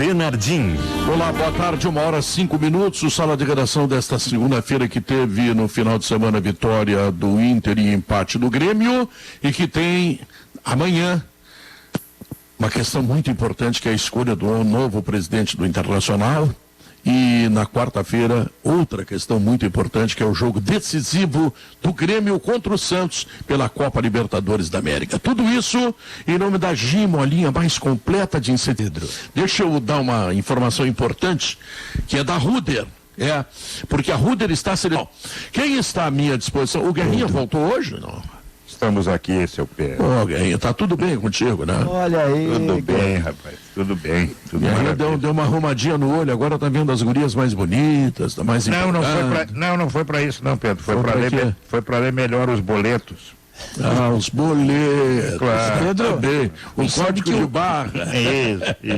Denardim. Olá, boa tarde, 1h05. O Sala de Redação desta segunda-feira, que teve no final de semana a vitória do Inter e empate do Grêmio, e que tem amanhã uma questão muito importante, que é a escolha do novo presidente do Internacional. E na quarta-feira, outra questão muito importante, que é o jogo decisivo do Grêmio contra o Santos pela Copa Libertadores da América. Tudo isso em nome da Gimo, a linha mais completa de insetidro. Deixa eu dar uma informação importante, que é da Ruder. Porque a Ruder está selecionando. Quem está à minha disposição? O Guerrinha voltou hoje? Não. Estamos aqui, seu Pedro. Ô, Guerrinha, tá tudo bem contigo, né? Olha aí. Tudo bem, rapaz. Tudo bem. Tudo Guerrinha deu uma arrumadinha no olho, agora tá vendo as gurias mais bonitas, tá mais não foi pra isso não, Pedro. Foi pra ler melhor os boletos. Os boletos. Claro. Pedro, bem. O código de barra. Isso.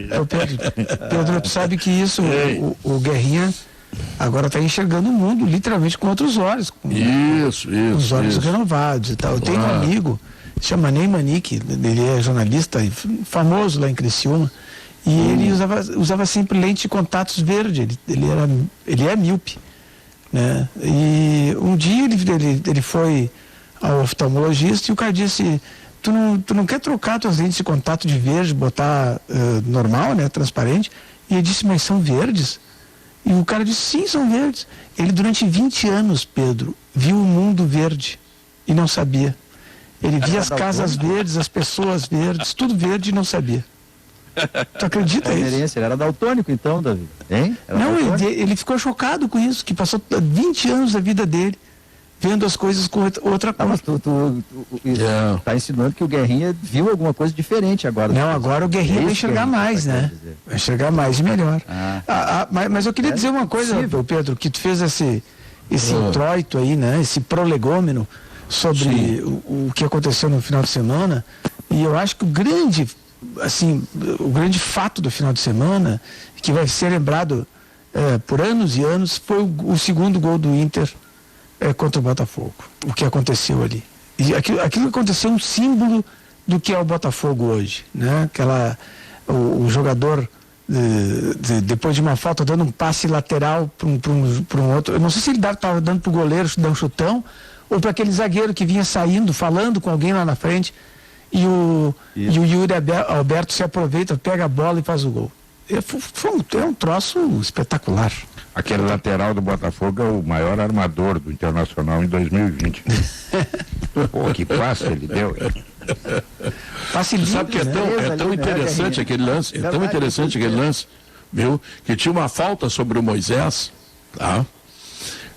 Pedro, tu sabe que isso, o Guerrinha agora está enxergando o mundo literalmente com outros olhos. Com os olhos renovados e tal. Eu tenho um amigo, se chama Ney Manique, ele é jornalista famoso lá em Criciúma, e ele usava sempre lente de contatos verde, ele é míope, né? E um dia ele foi ao oftalmologista e o cara disse: tu não quer trocar tuas lentes de contato de verde, botar normal, né, transparente? E ele disse: mas são verdes? E o cara disse: sim, são verdes. Ele, durante 20 anos, Pedro, viu o mundo verde e não sabia. Ele via as casas verdes, as pessoas verdes, tudo verde e não sabia. Tu acredita nisso? Ele era daltônico, então, Davi? Hein? Não, ele ficou chocado com isso, que passou 20 anos da vida dele vendo as coisas com outra cor. Mas tu tá insinuando que o Guerrinha viu alguma coisa diferente agora. Não, agora o Guerrinha vai enxergar mais, né? Vai enxergar mais e melhor. Mas eu queria dizer uma coisa, Pedro, que tu fez esse introito aí, né? Esse prolegômeno sobre o que aconteceu no final de semana, e eu acho que o grande fato do final de semana, que vai ser lembrado por anos e anos, foi o segundo gol do Inter contra o Botafogo, o que aconteceu ali. E aquilo que aconteceu é um símbolo do que é o Botafogo hoje, né? O jogador, depois de uma falta, dando um passe lateral para um outro, eu não sei se ele estava dando para o goleiro dar um chutão, ou para aquele zagueiro que vinha saindo, falando com alguém lá na frente, e o Yuri Alberto se aproveita, pega a bola e faz o gol. É um troço espetacular. Aquele lateral do Botafogo é o maior armador do Internacional em 2020. Pô, que passe ele deu. Passe livre, sabe que é tão interessante aquele lance, viu? Que tinha uma falta sobre o Moisés, tá?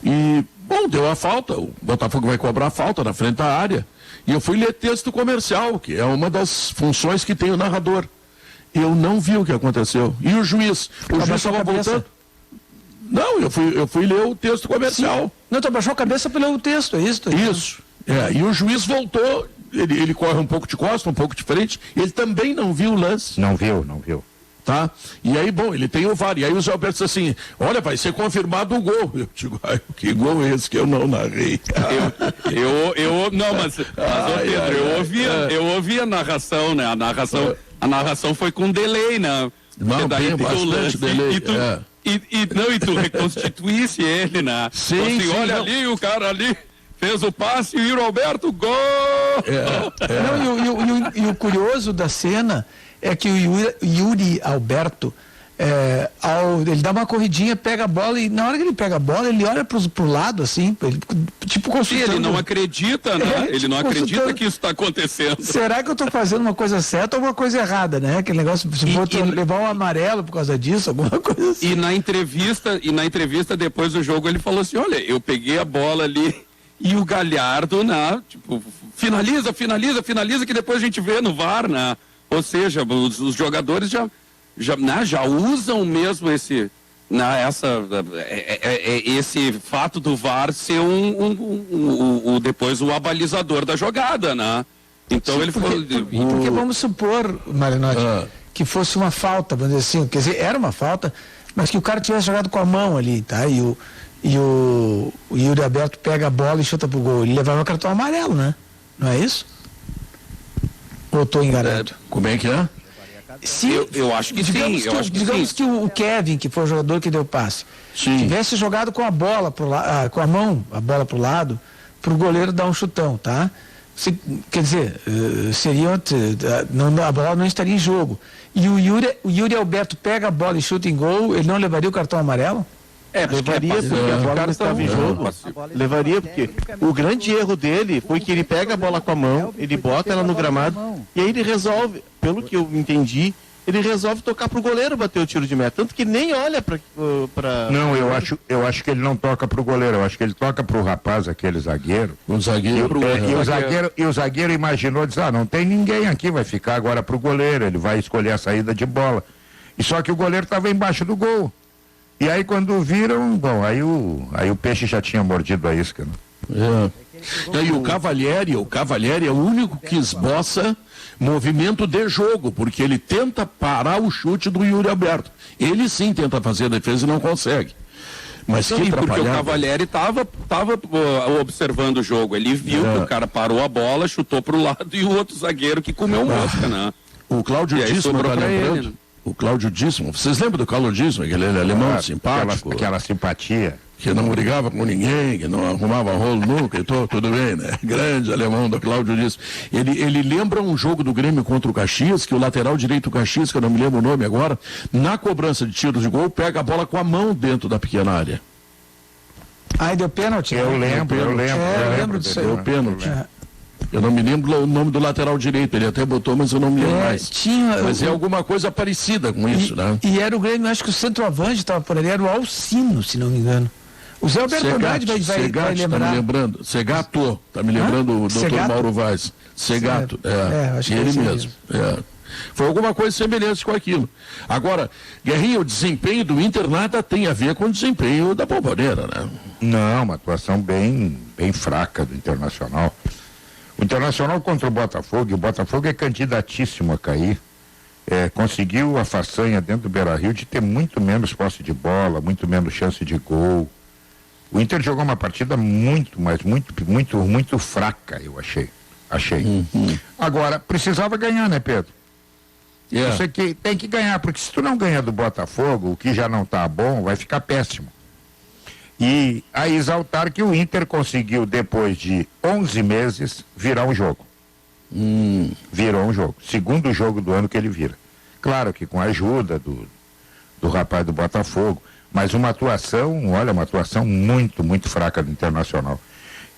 E, bom, deu a falta, o Botafogo vai cobrar a falta na frente da área. E eu fui ler texto comercial, que é uma das funções que tem o narrador. Eu não vi o que aconteceu. E o juiz? O juiz estava voltando. Não, eu fui ler o texto comercial. Sim. Não, tu abaixou a cabeça para ler o texto, é isso? Isso. E o juiz voltou, ele corre um pouco de costa, um pouco de frente, ele também não viu o lance. Não viu. Tá? E aí, bom, ele tem o VAR. E aí o Zé Alberto disse assim: olha, vai ser confirmado o gol. Eu digo: que gol é esse que eu não narrei? Pedro, eu ouvi a narração, né? A narração foi com delay, né? Não, tem bastante delay. E tu reconstituísse ele, né? Sim, assim, olha ali, o cara ali fez o passe e o Yuri Alberto, gol! Não, e o curioso da cena é que o Yuri Alberto, ele dá uma corridinha, pega a bola, e na hora que ele pega a bola, ele olha pro lado, assim, tipo consultando. Ele não acredita, né? Ele não acredita que isso está acontecendo. Será que eu estou fazendo uma coisa certa ou uma coisa errada, né? Aquele negócio, se levar um amarelo por causa disso, alguma coisa assim. E na entrevista depois do jogo, ele falou assim: olha, eu peguei a bola ali e o Galhardo, né? Tipo, finaliza, que depois a gente vê no VAR, né? Ou seja, os jogadores já usam mesmo esse fato do VAR ser depois o abalizador da jogada, né? Então ele porque vamos supor, Marinotti, que fosse uma falta, vamos dizer assim, quer dizer, era uma falta, mas que o cara tivesse jogado com a mão ali, tá? E o Yuri Alberto pega a bola e chuta pro gol, ele levava o cartão amarelo, né? Não é isso? Ou estou enganado? Como é que é? Eu acho que sim. Digamos que o Kevin, que foi o jogador que deu passe, tivesse jogado com a bola com a mão, a bola pro lado, pro goleiro dar um chutão, tá? Quer dizer, a bola não estaria em jogo. E o Yuri Alberto pega a bola e chuta em gol, ele não levaria o cartão amarelo? Levaria porque a bola estava em jogo. Levaria porque o grande erro dele foi que ele pega a bola com a mão, ele bota ela no gramado e aí ele resolve, pelo que eu entendi, ele resolve tocar pro goleiro bater o tiro de meta, tanto que nem olha para Não, eu acho que ele não toca pro goleiro, eu acho que ele toca pro rapaz, aquele zagueiro. O zagueiro. E o zagueiro imaginou, disse, não tem ninguém aqui, vai ficar agora pro goleiro, ele vai escolher a saída de bola. E só que o goleiro estava embaixo do gol. E aí quando viram, aí o peixe já tinha mordido a isca, né? E o Cavalieri é o único que esboça movimento de jogo, porque ele tenta parar o chute do Yuri Alberto. Ele sim tenta fazer a defesa e não consegue. Mas que porque o Cavalieri estava observando o jogo. Ele viu que o cara parou a bola, chutou pro lado e o outro zagueiro que comeu mosca, né? O Cláudio Dísimo tá lembrando. Ele, né? O Cláudio Dísimo, vocês lembram do Cláudio Dísimo, aquele alemão simpático? Aquela simpatia. Que não brigava com ninguém, que não arrumava rolo nunca, tudo bem, né? Grande alemão do Cláudio Dísimo. Ele lembra um jogo do Grêmio contra o Caxias, que o lateral direito do Caxias, que eu não me lembro o nome agora, na cobrança de tiros de gol, pega a bola com a mão dentro da pequena área. Aí deu pênalti? Eu lembro disso aí. Deu pênalti. Eu não me lembro o nome do lateral direito, ele até botou, mas eu não me lembro mais. Mas é alguma coisa parecida com isso, né? E era o Grêmio, acho que o centroavante estava por ali, era o Alcino, se não me engano. O Zé Alberto Andrade vai lembrar. Tá me lembrando. Segato, tá me lembrando o doutor Mauro Vaz. Segato, acho que ele mesmo. Foi alguma coisa semelhante com aquilo. Agora, Guerrinha, o desempenho do Inter nada tem a ver com o desempenho da Bomboneira, né? Não, uma atuação bem fraca do Internacional. O Internacional contra o Botafogo, e o Botafogo é candidatíssimo a cair, conseguiu a façanha dentro do Beira-Rio de ter muito menos posse de bola, muito menos chance de gol. O Inter jogou uma partida muito fraca, eu achei. Agora, precisava ganhar, né, Pedro? Você que tem que ganhar, porque se tu não ganhar do Botafogo, o que já não tá bom, vai ficar péssimo. E a exaltar que o Inter conseguiu, depois de 11 meses, virar um jogo. Virou um jogo. Segundo jogo do ano que ele vira. Claro que com a ajuda do rapaz do Botafogo, mas uma atuação muito fraca do Internacional.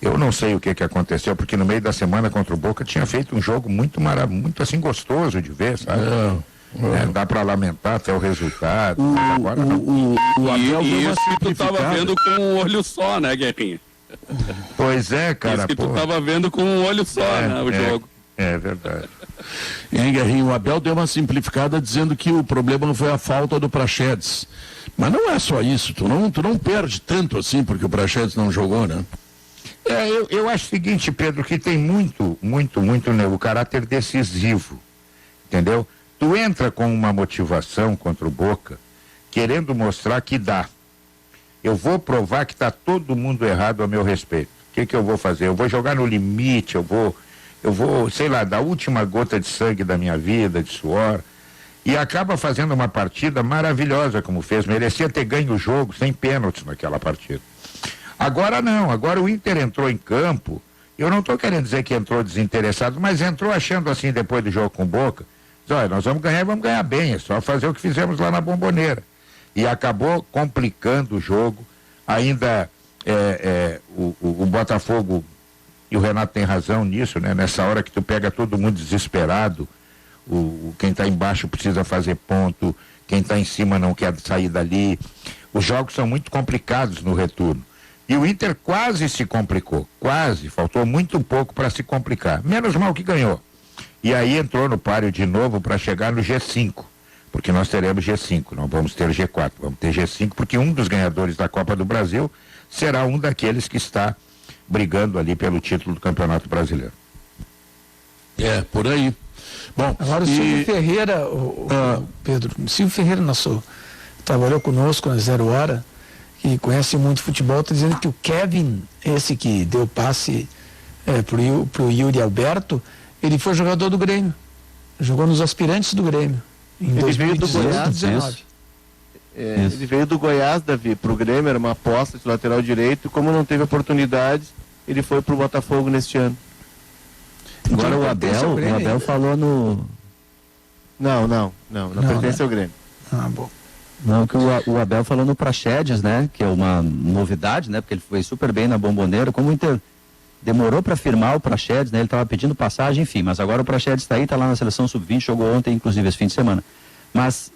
Eu não sei o que aconteceu, porque no meio da semana contra o Boca tinha feito um jogo muito assim gostoso de ver, sabe? Dá para lamentar até o resultado. Agora e isso que tu tava vendo com um olho só, né, Guerrinha? Pois é, cara. Isso que tu tava vendo com um olho só, né, o jogo. É verdade. E Guerrinho, o Abel deu uma simplificada dizendo que o problema não foi a falta do Praxedes. Mas não é só isso, tu não perde tanto assim porque o Praxedes não jogou, né? Eu acho o seguinte, Pedro, que tem muito, né, o caráter decisivo, entendeu? Tu entra com uma motivação contra o Boca, querendo mostrar que dá. Eu vou provar que está todo mundo errado a meu respeito. O que eu vou fazer? Eu vou jogar no limite, eu vou, sei lá, da última gota de sangue da minha vida, de suor, e acaba fazendo uma partida maravilhosa como fez. Merecia ter ganho o jogo sem pênaltis naquela partida. Agora não, agora o Inter entrou em campo, eu não estou querendo dizer que entrou desinteressado, mas entrou achando assim, depois do jogo com o Boca, olha, nós vamos ganhar bem, é só fazer o que fizemos lá na Bomboneira. E acabou complicando o jogo, ainda o Botafogo, e o Renato tem razão nisso, né? Nessa hora que tu pega todo mundo desesperado, quem está embaixo precisa fazer ponto, quem está em cima não quer sair dali. Os jogos são muito complicados no retorno. E o Inter quase se complicou, faltou muito pouco para se complicar. Menos mal que ganhou. E aí entrou no páreo de novo para chegar no G5, porque nós teremos G5, não vamos ter G4, vamos ter G5, porque um dos ganhadores da Copa do Brasil será um daqueles que está brigando ali pelo título do Campeonato Brasileiro. Por aí. Bom, agora o Silvio Ferreira, Pedro, o Silvio Ferreira, trabalhou conosco na 0 Hora, que conhece muito futebol, está dizendo que o Kevin, esse que deu passe pro Yuri Alberto, ele foi jogador do Grêmio. Jogou nos aspirantes do Grêmio. Ele veio do Goiás. Ele veio do Goiás, Davi, pro Grêmio, era uma aposta de lateral direito. Como não teve oportunidades, ele foi pro Botafogo neste ano. Agora o Abel falou no... Não pertence ao Grêmio. Bom. Não, que o Abel falou no Praxedes, né? Que é uma novidade, né? Porque ele foi super bem na Bombonera. Como o Inter demorou para firmar o Praxedes, né? Ele estava pedindo passagem, enfim. Mas agora o Praxedes está aí, está lá na seleção sub-20, jogou ontem, inclusive, esse fim de semana. Mas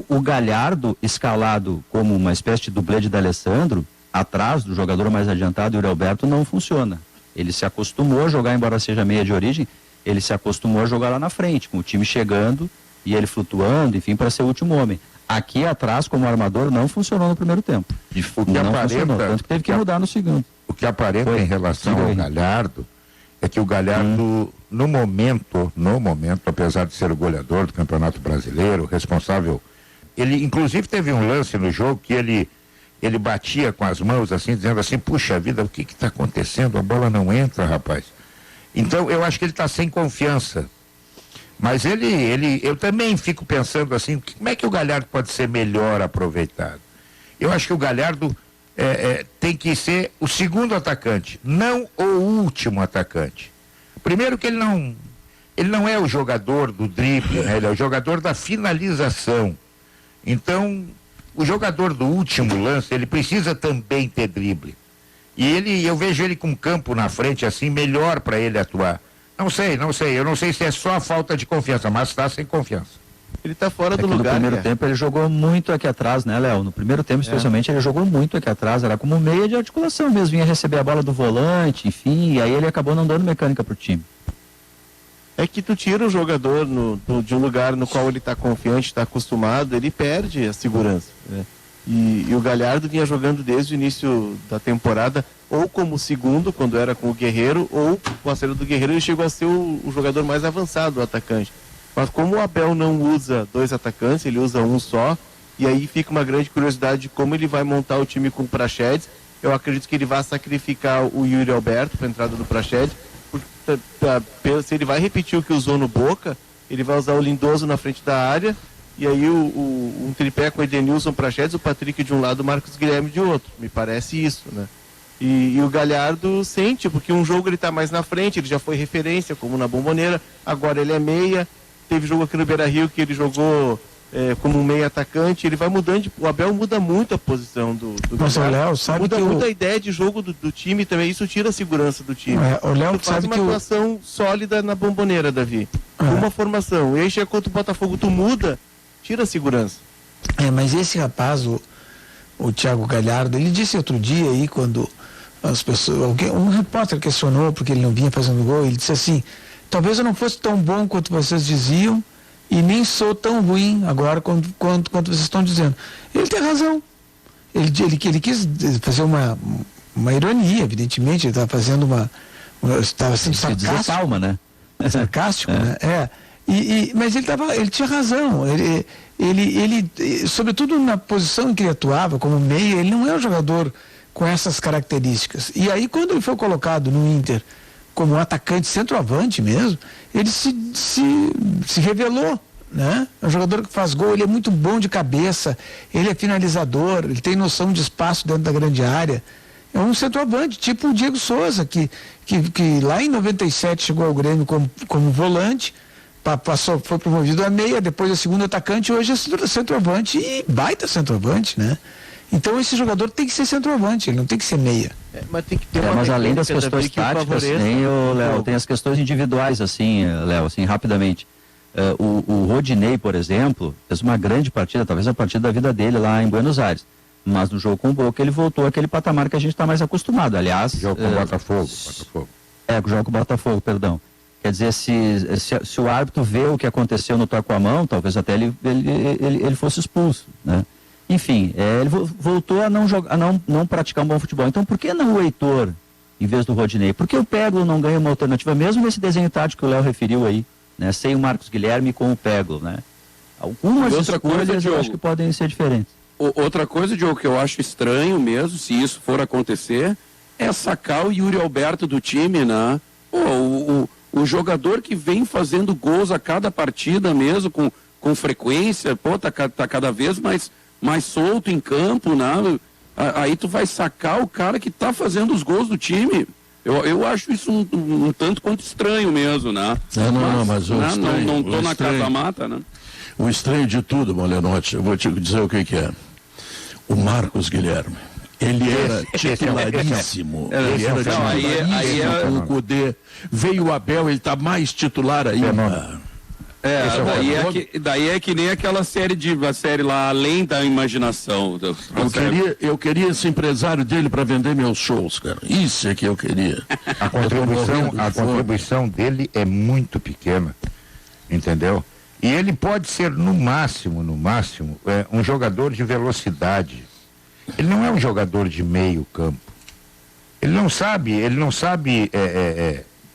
o Galhardo, escalado como uma espécie de dublê de D'Alessandro, atrás do jogador mais adiantado, Yuri Alberto, não funciona. Ele se acostumou a jogar, embora seja meia de origem, ele se acostumou a jogar lá na frente, com o time chegando e ele flutuando, enfim, para ser o último homem. Aqui atrás, como armador, não funcionou no primeiro tempo. O que não aparenta, funcionou, tanto que teve que mudar no segundo. O que aparenta em relação ao Galhardo é que o Galhardo, no momento, apesar de ser o goleador do Campeonato Brasileiro, responsável, ele inclusive teve um lance no jogo que ele batia com as mãos assim, dizendo assim, puxa vida, o que está acontecendo? A bola não entra, rapaz. Então, eu acho que ele está sem confiança. Mas eu também fico pensando assim, como é que o Galhardo pode ser melhor aproveitado? Eu acho que o Galhardo tem que ser o segundo atacante, não o último atacante. Primeiro que ele não é o jogador do drible, né? Ele é o jogador da finalização. Então, o jogador do último lance, ele precisa também ter drible. E eu vejo ele com campo na frente, assim, melhor para ele atuar. Não sei, eu não sei se é só a falta de confiança, mas está sem confiança. Ele está fora do lugar. No primeiro tempo ele jogou muito aqui atrás, né, Léo? No primeiro tempo, especialmente, ele jogou muito aqui atrás, era como meia de articulação mesmo, vinha receber a bola do volante, enfim, e aí ele acabou não dando mecânica pro time. É que tu tira o jogador de um lugar no qual ele está confiante, está acostumado, ele perde a segurança, né? E o Galhardo vinha jogando desde o início da temporada, ou como segundo, quando era com o Guerreiro, ou com a saída do Guerreiro, ele chegou a ser o jogador mais avançado, o atacante. Mas como o Abel não usa dois atacantes, ele usa um só, e aí fica uma grande curiosidade de como ele vai montar o time com o Praxedes. Eu acredito que ele vai sacrificar o Yuri Alberto para a entrada do Praxedes, se ele vai repetir o que usou no Boca, ele vai usar o Lindoso na frente da área, e aí um tripé com o Edenilson, Praxedes, o Patrick de um lado, o Marcos Guilherme de outro. Me parece isso, né? E o Galhardo sente, porque um jogo ele está mais na frente, ele já foi referência, como na Bombonera, agora ele é meia. Teve jogo aqui no Beira-Rio que ele jogou como um meia atacante, ele vai mudando, o Abel muda muito a posição do Mas o Léo sabe muda que muito a ideia de jogo do time também, isso tira a segurança do time. O Léo faz sabe uma que atuação sólida na Bombonera, Davi. Uma formação, e aí chega contra o Botafogo, tu muda, tira a segurança. Mas esse rapaz, o Thiago Galhardo, ele disse outro dia aí, quando as pessoas, um repórter questionou porque ele não vinha fazendo gol, ele disse assim, talvez eu não fosse tão bom quanto vocês diziam e nem sou tão ruim agora quanto vocês estão dizendo. Ele tem razão. Ele quis fazer uma ironia, evidentemente, ele estava fazendo estava sendo sarcástico. Calma, né? Sarcástico, né? Mas ele tinha razão. Ele, sobretudo na posição em que ele atuava, como meia, ele não é um jogador com essas características. E aí, quando ele foi colocado no Inter como um atacante centroavante mesmo, ele se revelou, né? É um jogador que faz gol, ele é muito bom de cabeça, ele é finalizador, ele tem noção de espaço dentro da grande área. É um centroavante, tipo o Diego Souza, que lá em 97 chegou ao Grêmio como volante, foi promovido a meia, depois a segunda atacante, hoje é centroavante e baita centroavante, né? Então esse jogador tem que ser centroavante, ele não tem que ser meia. Mas tem que ter mas além das questões táticas, Léo, tem as questões individuais, assim, Léo, assim, rapidamente. O Rodinei, por exemplo, fez uma grande partida, talvez a partida da vida dele lá em Buenos Aires. Mas no jogo com o Boca ele voltou àquele patamar que a gente está mais acostumado. Aliás. Jogo com o Botafogo. O jogo com o Botafogo, perdão. Quer dizer, se o árbitro vê o que aconteceu no toque com a mão, talvez até ele fosse expulso, né? Enfim, ele voltou a não praticar um bom futebol. Então, por que não o Heitor, em vez do Rodinei? Por que o Peglo não ganha uma alternativa, mesmo nesse desenho tático que o Léo referiu aí, né? Sem o Marcos Guilherme com o Peglo, né? Algumas escolhas eu acho que podem ser diferentes. Outra coisa, Diogo, que eu acho estranho mesmo, se isso for acontecer, é sacar o Yuri Alberto do time, né? o jogador que vem fazendo gols a cada partida mesmo, com frequência, pô, tá cada vez mais solto em campo, né? Aí tu vai sacar o cara que tá fazendo os gols do time. Eu acho isso um tanto quanto estranho mesmo, né? Mas o estranho, não tô na casa mata, né? O estranho de tudo, Malenotti, eu vou te dizer o que é. O Marcos Guilherme, ele era titularíssimo. Ele era titularíssimo com o Cudê. Veio o Abel, ele tá mais titular ainda. Daí é que nem aquela série lá, Além da Imaginação. Eu queria esse empresário dele para vender meus shows, cara. Isso é que eu queria. A contribuição dele é muito pequena, entendeu? E ele pode ser, no máximo, um jogador de velocidade. Ele não é um jogador de meio campo. Ele não sabe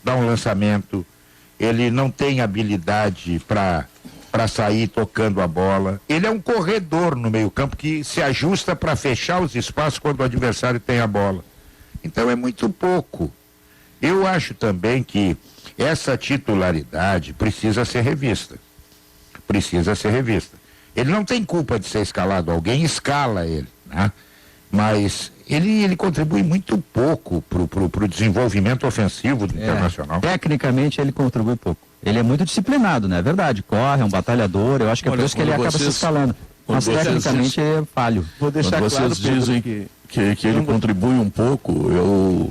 dar um lançamento. Ele não tem habilidade para sair tocando a bola. Ele é um corredor no meio-campo que se ajusta para fechar os espaços quando o adversário tem a bola. Então é muito pouco. Eu acho também que essa titularidade precisa ser revista. Ele não tem culpa de ser escalado, alguém escala ele, né? Mas ele contribui muito pouco pro desenvolvimento ofensivo do Internacional. Tecnicamente ele contribui pouco. Ele é muito disciplinado, né? É verdade, corre, é um batalhador, eu acho que é por isso que ele acaba se escalando. Mas tecnicamente ele é falho. Vou deixar claro, vocês dizem que ele contribui um pouco, eu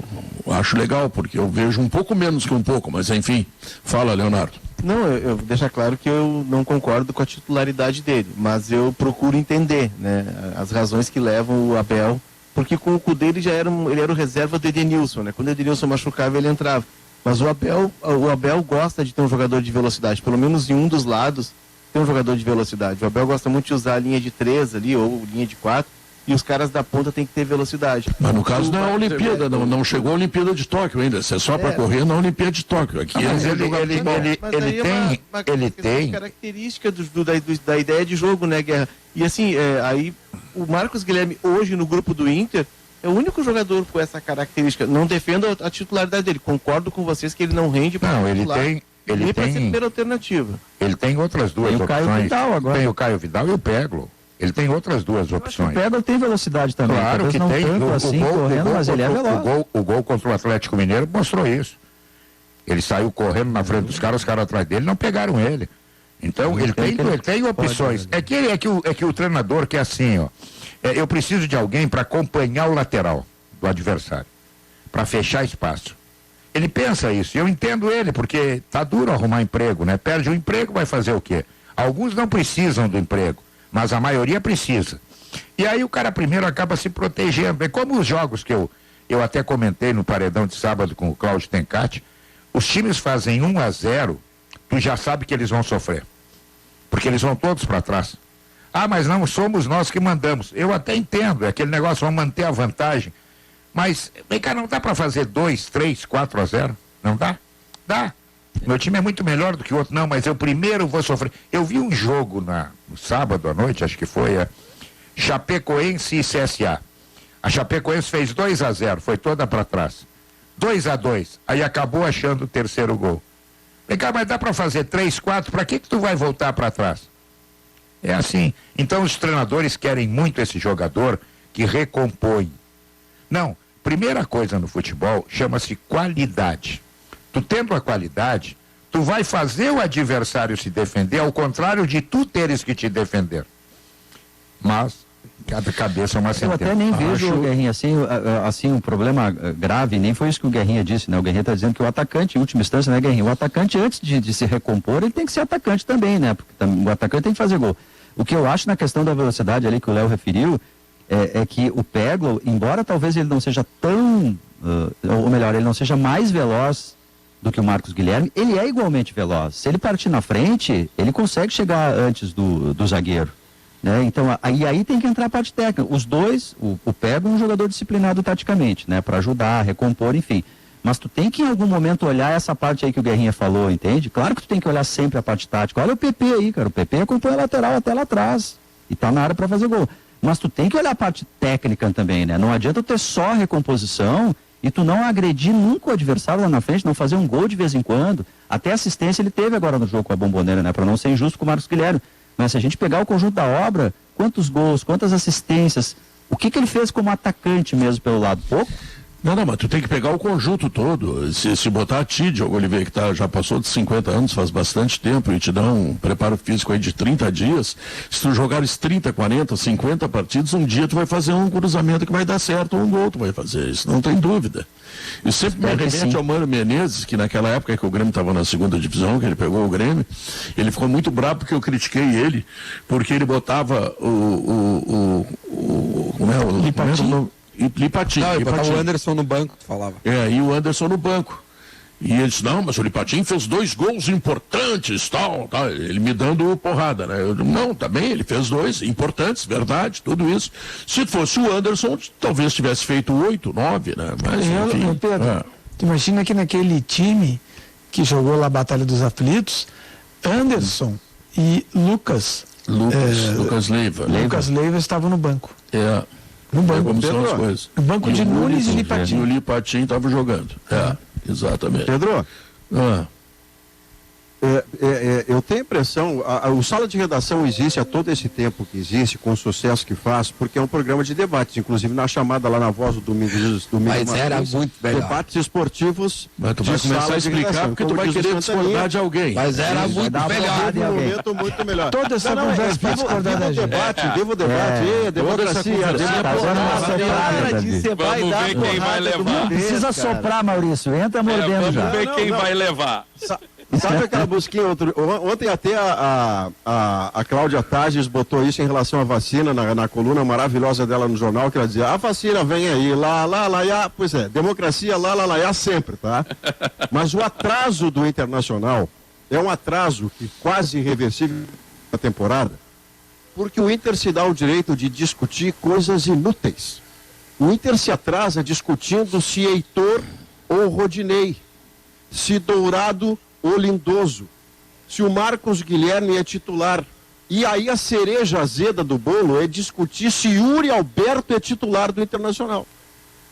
acho legal, porque eu vejo um pouco menos que um pouco, mas enfim, fala, Leonardo. Não, eu vou deixar claro que eu não concordo com a titularidade dele, mas eu procuro entender, né, as razões que levam o Abel, porque com o Cudê ele era o reserva do Edenilson, né? Quando o Edenilson machucava ele entrava. Mas o Abel gosta de ter um jogador de velocidade, pelo menos em um dos lados tem um jogador de velocidade. O Abel gosta muito de usar a linha de 3 ali, ou linha de 4, e os caras da ponta tem que ter velocidade. Mas no caso não é a Olimpíada, não chegou a Olimpíada de Tóquio ainda, isso é só para correr na Olimpíada de Tóquio. Aqui ele tem característica da ideia de jogo, né, Guerra? E assim, aí o Marcos Guilherme hoje no grupo do Inter é o único jogador com essa característica. Não defendo a titularidade dele, concordo com vocês que ele não rende para titular. Ele tem ser primeira alternativa. Ele tem outras duas opções. Caio Vidal agora. Tem o Caio Vidal e o Peglo. Ele tem outras duas opções. O Peglo tem velocidade também. Claro que não tem. Tanto assim, correndo, mas ele é veloz. O gol contra o Atlético Mineiro mostrou isso. Ele saiu correndo na frente dos caras, os caras atrás dele não pegaram ele. Então ele tem opções. É que o treinador que é assim, ó. Eu preciso de alguém para acompanhar o lateral do adversário, para fechar espaço. Ele pensa isso, eu entendo ele, porque tá duro arrumar emprego, né? Perde o emprego, vai fazer o quê? Alguns não precisam do emprego, mas a maioria precisa. E aí o cara primeiro acaba se protegendo. É como os jogos que eu até comentei no paredão de sábado com o Cláudio Tencati, os times fazem 1-0, tu já sabe que eles vão sofrer, porque eles vão todos para trás. Ah, mas não somos nós que mandamos. Eu até entendo, é aquele negócio, vamos manter a vantagem. Mas, vem cá, não dá para fazer 2, 3, 4-0? Não dá? Dá. Meu time é muito melhor do que o outro. Não, mas eu primeiro vou sofrer. Eu vi um jogo no sábado à noite, acho que foi Chapecoense e CSA. A Chapecoense fez 2-0, foi toda para trás. 2-2, aí acabou achando o terceiro gol. Vem cá, mas dá para fazer 3, 4, para que tu vai voltar para trás? É assim. Então os treinadores querem muito esse jogador que recompõe. Não, primeira coisa no futebol chama-se qualidade. Tu tendo a qualidade, tu vai fazer o adversário se defender, ao contrário de tu teres que te defender. Mas cada cabeça é uma sentença. Eu até nem vejo, Guerrinha, assim, um problema grave, nem foi isso que o Guerrinha disse, né? O Guerrinha está dizendo que o atacante, em última instância, né, Guerrinha? O atacante, antes de se recompor, ele tem que ser atacante também, né? Porque o atacante tem que fazer gol. O que eu acho na questão da velocidade ali que o Léo referiu, é que o Peglo, embora talvez ele não seja tão, ou melhor, ele não seja mais veloz do que o Marcos Guilherme, ele é igualmente veloz. Se ele partir na frente, ele consegue chegar antes do zagueiro. Né? Então, aí tem que entrar a parte técnica. Os dois, o Peglo é um jogador disciplinado taticamente, né? Para ajudar, recompor, enfim. Mas tu tem que em algum momento olhar essa parte aí que o Guerrinha falou, entende? Claro que tu tem que olhar sempre a parte tática. Olha o PP aí, cara. O PP acompanha a lateral até lá atrás. E tá na área para fazer gol. Mas tu tem que olhar a parte técnica também, né? Não adianta ter só recomposição e tu não agredir nunca o adversário lá na frente, não fazer um gol de vez em quando, até assistência ele teve agora no jogo com a Bomboneira, né? Para não ser injusto com o Marcos Guilherme. Mas se a gente pegar o conjunto da obra, quantos gols, quantas assistências, o que ele fez como atacante mesmo pelo lado? Pouco? Não, mas tu tem que pegar o conjunto todo. Se botar a ti, Diogo Oliveira, que já passou de 50 anos, faz bastante tempo, e te dá um preparo físico aí de 30 dias, se tu jogares 30, 40, 50 partidas, um dia tu vai fazer um cruzamento que vai dar certo, um gol tu vai fazer, isso não tem dúvida. E sempre me remete ao Mano Menezes, que naquela época que o Grêmio estava na segunda divisão, que ele pegou o Grêmio, ele ficou muito bravo porque eu critiquei ele, porque ele botava o Lipatinho. Não, ele botava o Anderson no banco, tu falava. E o Anderson no banco. E ele disse, não, mas o Lipatinho fez 2 gols importantes, tal. Ele me dando porrada, né? Eu, não, também, ele fez 2 importantes, verdade, tudo isso. Se fosse o Anderson, talvez tivesse feito 8, 9, né? Mas, enfim. Pedro, tu imagina que naquele time que jogou lá a Batalha dos Aflitos, Anderson e Lucas Leiva. Lucas Leiva estavam no banco. No banco, como são as coisas. No banco de Nunes e Lipatinho. E o Lipatinho estava jogando. Exatamente. Pedro? Eu tenho a impressão, o Sala de Redação existe há todo esse tempo que existe, com o sucesso que faz, porque é um programa de debates, inclusive na chamada lá na Voz do Domingos. Mas era muito melhor. Debates esportivos. Mas tu vai começar a explicar porque tu vai querer discordar de alguém. Mas era muito melhor. Um momento muito melhor. Toda essa conversa para discordar da gente. Viva o debate, democracia. Vamos ver quem vai levar. Não precisa soprar, Maurício, entra mordendo já. Vamos ver quem vai levar. Sabe aquela busquinha? Ontem até a Cláudia Tages botou isso em relação à vacina na coluna maravilhosa dela no jornal, que ela dizia, a vacina vem aí, lá, pois é, democracia, lá, sempre, tá? Mas o atraso do Internacional é um atraso que quase irreversível na temporada, porque o Inter se dá o direito de discutir coisas inúteis. O Inter se atrasa discutindo se Heitor ou Rodinei, se Dourado ou Lindoso, se o Marcos Guilherme é titular. E aí a cereja azeda do bolo é discutir se Yuri Alberto é titular do Internacional.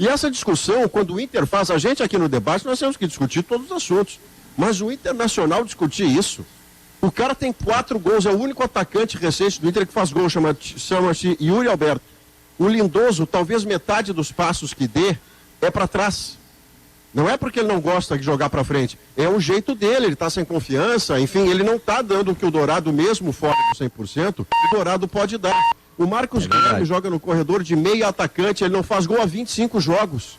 E essa discussão, quando o Inter faz, a gente aqui no debate, nós temos que discutir todos os assuntos. Mas o Internacional discutir isso, o cara tem 4 gols, é o único atacante recente do Inter que faz gol, chama-se Yuri Alberto. O Lindoso, talvez metade dos passos que dê é para trás. Não é porque ele não gosta de jogar para frente, é o jeito dele, ele está sem confiança, enfim, ele não está dando o que o Dourado, mesmo fora do 100%, o Dourado pode dar. O Marcos Guilherme joga no corredor de meio atacante, ele não faz gol há 25 jogos.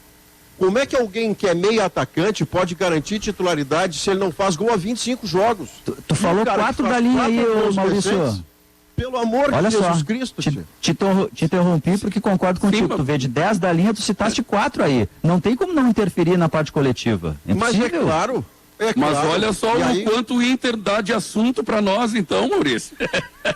Como é que alguém que é meio atacante pode garantir titularidade se ele não faz gol há 25 jogos? Tu falou 4 da linha aí, Maurício. Recentes, pelo amor Olha de só, Jesus Cristo. Te interrompi porque concordo contigo. Sim, tu vê de 10 da linha, tu citaste 4 aí. Não tem como não interferir na parte coletiva. Mas é claro. Mas olha só aí... quanto o Inter dá de assunto para nós, então, Maurício.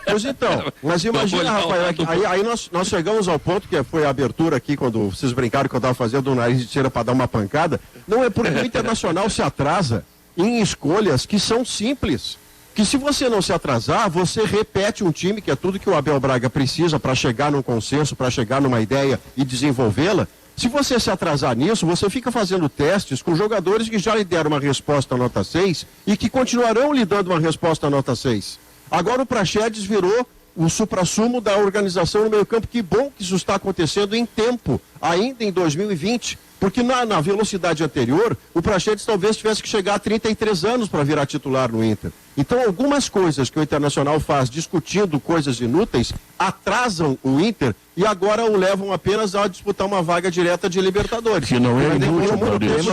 Pois então, mas imagina, Rafael, aí nós chegamos ao ponto que foi a abertura aqui, quando vocês brincaram que eu estava fazendo um nariz de tira para dar uma pancada. Não é porque o Internacional se atrasa em escolhas que são simples. Que se você não se atrasar, você repete um time, que é tudo que o Abel Braga precisa para chegar num consenso, para chegar numa ideia e desenvolvê-la. Se você se atrasar nisso, você fica fazendo testes com jogadores que já lhe deram uma resposta nota 6 e que continuarão lhe dando uma resposta nota 6. Agora o Praxedes virou o suprassumo da organização no meio campo. Que bom que isso está acontecendo em tempo, ainda em 2020. Porque na velocidade anterior, o Praxedes talvez tivesse que chegar a 33 anos para virar titular no Inter. Então, algumas coisas que o Internacional faz discutindo coisas inúteis atrasam o Inter e agora o levam apenas a disputar uma vaga direta de Libertadores. Que não é inútil,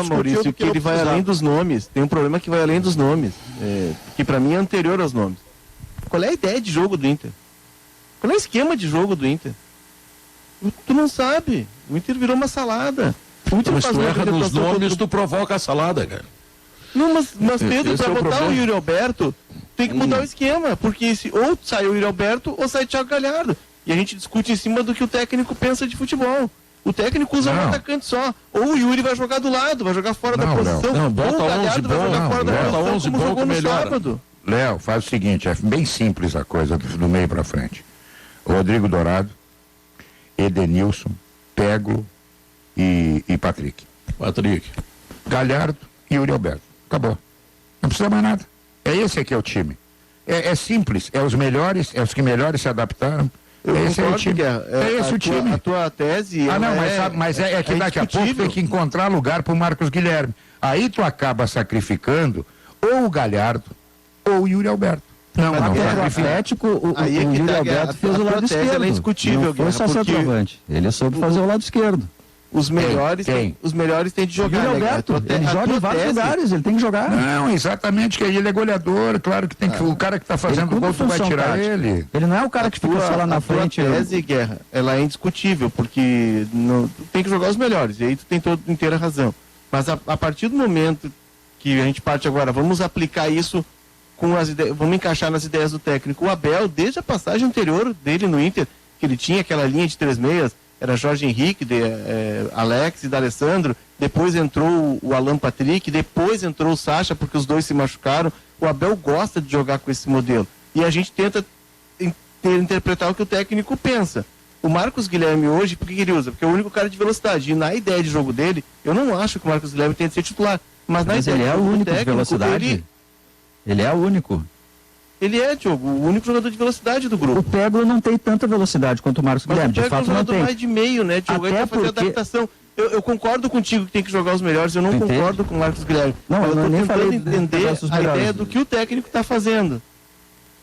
Maurício, que ele vai além dos nomes. Tem um problema que vai além dos nomes, que para mim é anterior aos nomes. Qual é a ideia de jogo do Inter? Qual é o esquema de jogo do Inter? Tu não sabe. O Inter virou uma salada. Mas tu erra nos nomes, tu provoca a salada, cara. Não, mas Pedro, para botar o Yuri Alberto, tem que mudar o esquema, porque ou sai o Yuri Alberto ou sai o Thiago Galhardo. E a gente discute em cima do que o técnico pensa de futebol. O técnico usa um atacante só. Ou o Yuri vai jogar do lado, vai jogar fora da posição. Não, bota ou o Galhardo vai jogar fora da posição, 11 como jogou no melhora. sábado. Léo, faz o seguinte, é bem simples a coisa do meio para frente. Rodrigo Dourado, Edenilson, Peglo e Patrick. Patrick. Galhardo e Yuri Alberto. Acabou. Não precisa mais nada. Esse aqui é o time. É simples. É os melhores, é os que melhores se adaptaram. Esse é o time. Esse o time. A tua tese. Mas é que daqui a pouco tem que encontrar lugar para o Marcos Guilherme. Aí tu acaba sacrificando ou o Galhardo ou o Yuri Alberto. Não, até o Atlético, o Yuri Alberto fez o lado esquerdo. É indiscutível, não foi só centroavante. Ele soube fazer o lado esquerdo. Os melhores têm de jogar. Yuri Alberto, ele joga em vários lugares, ele tem que jogar. Não, exatamente, que ele é goleador, claro que tem que o cara que está fazendo o gol, tu vai tirar ele. Ele não é o cara que fica só lá na frente. A tese, Guerra, ela é indiscutível, porque tu tem que jogar os melhores, e aí tu tem inteira razão. Mas a partir do momento que a gente parte agora, vamos aplicar isso com as ideias, vamos encaixar nas ideias do técnico. O Abel, desde a passagem anterior dele no Inter, que ele tinha aquela linha de 3 meias, era Jorge Henrique, Alex e D'Alessandro, depois entrou o Alan Patrick, depois entrou o Sacha, porque os dois se machucaram. O Abel gosta de jogar com esse modelo. E a gente tenta interpretar o que o técnico pensa. O Marcos Guilherme hoje, por que ele usa? Porque é o único cara de velocidade. E na ideia de jogo dele, eu não acho que o Marcos Guilherme tenha de ser titular. Mas ele é o único técnico, de velocidade. Ele é o único. Ele é, Diogo, o único jogador de velocidade do grupo. O Peglo não tem tanta velocidade quanto o Marcos Guilherme, de fato não tem. Mais de meio, né, Diogo? Até ele vai fazer adaptação. Eu concordo contigo que tem que jogar os melhores, eu não concordo com o Marcos Guilherme. Não, eu nem falei entender a ideia do que o técnico está fazendo.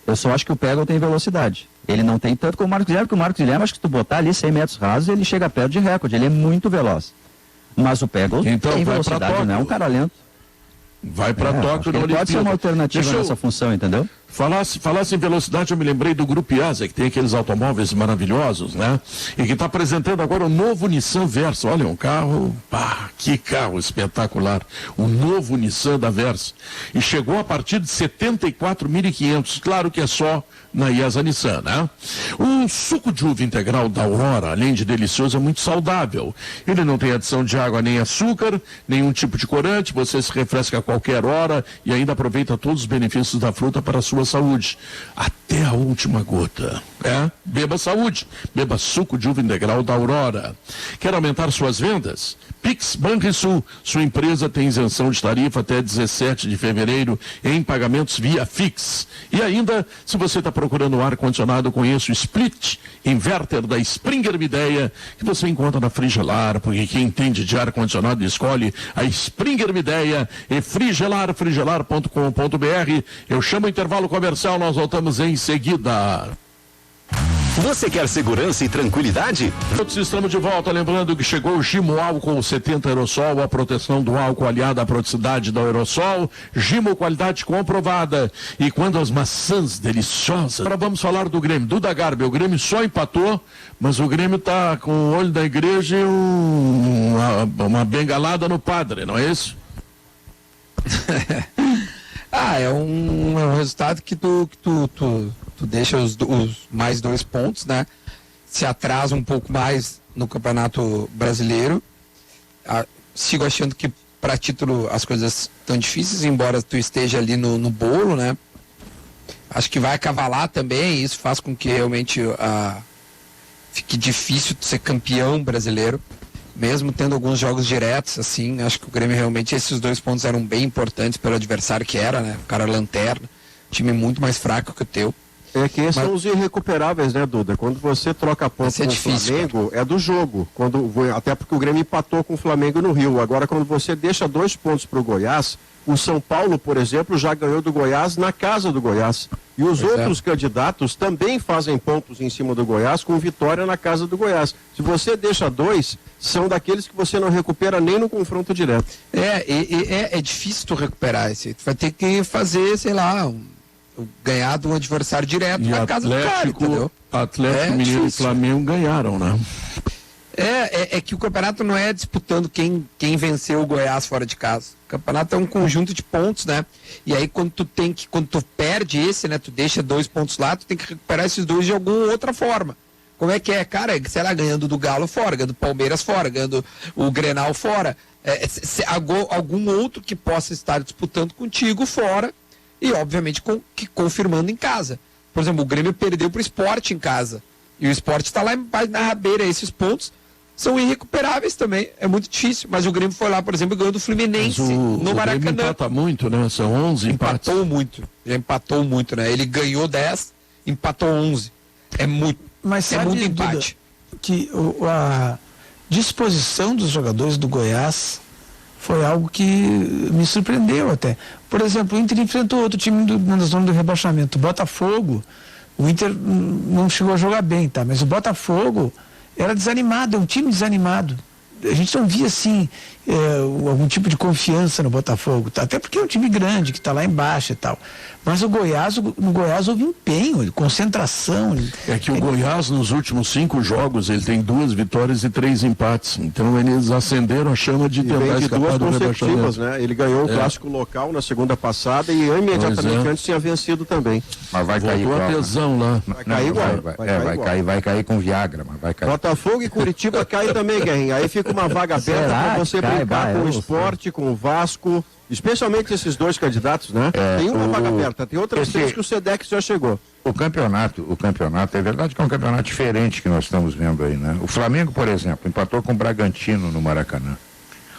Eu só acho que o Peglo tem velocidade. Ele não tem tanto como o Marcos Guilherme, porque o Marcos Guilherme, acho que se tu botar ali 100 metros rasos, ele chega perto de recorde, ele é muito veloz. Mas o Peglo tem velocidade, não é um cara lento. Vai para Tóquio na Olimpíada. Pode ser uma alternativa nessa função, entendeu? Falasse em velocidade, eu me lembrei do Grupo IASA, que tem aqueles automóveis maravilhosos, né? E que está apresentando agora o novo Nissan Versa. Olha, um carro, que carro espetacular. O novo Nissan da Versa. E chegou a partir de 74.500. Claro que é só na IASA Nissan, né? O suco de uva integral da Aurora, além de delicioso, é muito saudável. Ele não tem adição de água nem açúcar, nenhum tipo de corante, você se refresca a qualquer hora e ainda aproveita todos os benefícios da fruta para a sua saúde. Até a última gota. Beba saúde. Beba suco de uva integral da Aurora. Quer aumentar suas vendas? Pix Banrisul. Sua empresa tem isenção de tarifa até 17 de fevereiro em pagamentos via Fix. E ainda, se você está procurando um ar-condicionado, conheça o Split Inverter da Springer Midea, que você encontra na Frigelar, porque quem entende de ar-condicionado escolhe a Springer Midea e frigelar.com.br. Eu chamo o intervalo comercial, nós voltamos em seguida. Você quer segurança e tranquilidade? Todos estamos de volta, lembrando que chegou o Gimo Álcool 70 Aerosol, a proteção do álcool aliada à praticidade da Aerosol. Gimo, qualidade comprovada. E quando as maçãs deliciosas... Agora vamos falar do Grêmio. Duda Garbi, o Grêmio só empatou, mas o Grêmio está com o olho da igreja e uma bengalada no padre, não é isso? É um resultado que tu deixa os mais 2 pontos, né? Se atrasa um pouco mais no Campeonato Brasileiro. Sigo achando que para título as coisas estão difíceis, embora tu esteja ali no bolo, né? Acho que vai cavalar também, isso faz com que realmente fique difícil ser campeão brasileiro, mesmo tendo alguns jogos diretos, assim. Acho que o Grêmio realmente, esses 2 pontos eram bem importantes pelo adversário que era, né? O cara lanterna, time muito mais fraco que o teu. É que esses são os irrecuperáveis, né, Duda? Quando você troca ponto com o Flamengo, é do jogo. Até porque o Grêmio empatou com o Flamengo no Rio. Agora, quando você deixa 2 pontos para o Goiás, o São Paulo, por exemplo, já ganhou do Goiás na casa do Goiás. E os outros candidatos também fazem pontos em cima do Goiás com vitória na casa do Goiás. Se você deixa 2, são daqueles que você não recupera nem no confronto direto. É difícil tu recuperar esse. Tu vai ter que fazer, sei lá, ganhar de um adversário direto na casa do cara, entendeu? Atlético Mineiro e Flamengo ganharam, né? É que o campeonato não é disputando quem venceu o Goiás fora de casa. O campeonato é um conjunto de pontos, né? E aí quando tu perde esse, né? Tu deixa 2 pontos lá, tu tem que recuperar esses 2 de alguma outra forma. Como é que é? Cara, sei lá, ganhando do Galo fora, ganhando do Palmeiras fora, ganhando o Grenal fora. Algum outro que possa estar disputando contigo fora e, obviamente, confirmando em casa. Por exemplo, o Grêmio perdeu pro Sport em casa. E o Sport está lá na rabeira, esses pontos são irrecuperáveis também. É muito difícil. Mas o Grêmio foi lá, por exemplo, e ganhou do Fluminense no Maracanã. O Grêmio empata muito, né? São 11 empates. Já empatou muito, né? Ele ganhou 10, empatou 11. É muito. Mas sabe, muito empate. Duda, que a disposição dos jogadores do Goiás foi algo que me surpreendeu até. Por exemplo, o Inter enfrentou outro time na zona do rebaixamento, o Botafogo. O Inter não chegou a jogar bem, tá? Mas o Botafogo era desanimado, é um time desanimado. A gente não via, assim, algum tipo de confiança no Botafogo, tá? Até porque é um time grande, que está lá embaixo e tal. Mas no Goiás houve empenho, concentração. É que o Goiás, nos últimos 5 jogos, ele tem 2 vitórias e 3 empates. Então, eles acenderam a chama de tentar escapar do rebaixamento. Né? Ele ganhou o clássico local na segunda passada e imediatamente antes tinha vencido também. Mas vai cair igual, a tesão lá. Vai cair igual. Vai cair com Viagra, mas vai cair. Botafogo e Curitiba caem também, Guerrinha. Aí fica uma vaga aberta para você brincar com o Sport, com o Vasco, especialmente esses 2 candidatos, né? Tem uma vaga aberta, tem outras 3 que o Sedex já chegou. O campeonato, é verdade que é um campeonato diferente que nós estamos vendo aí, né? O Flamengo, por exemplo, empatou com o Bragantino no Maracanã.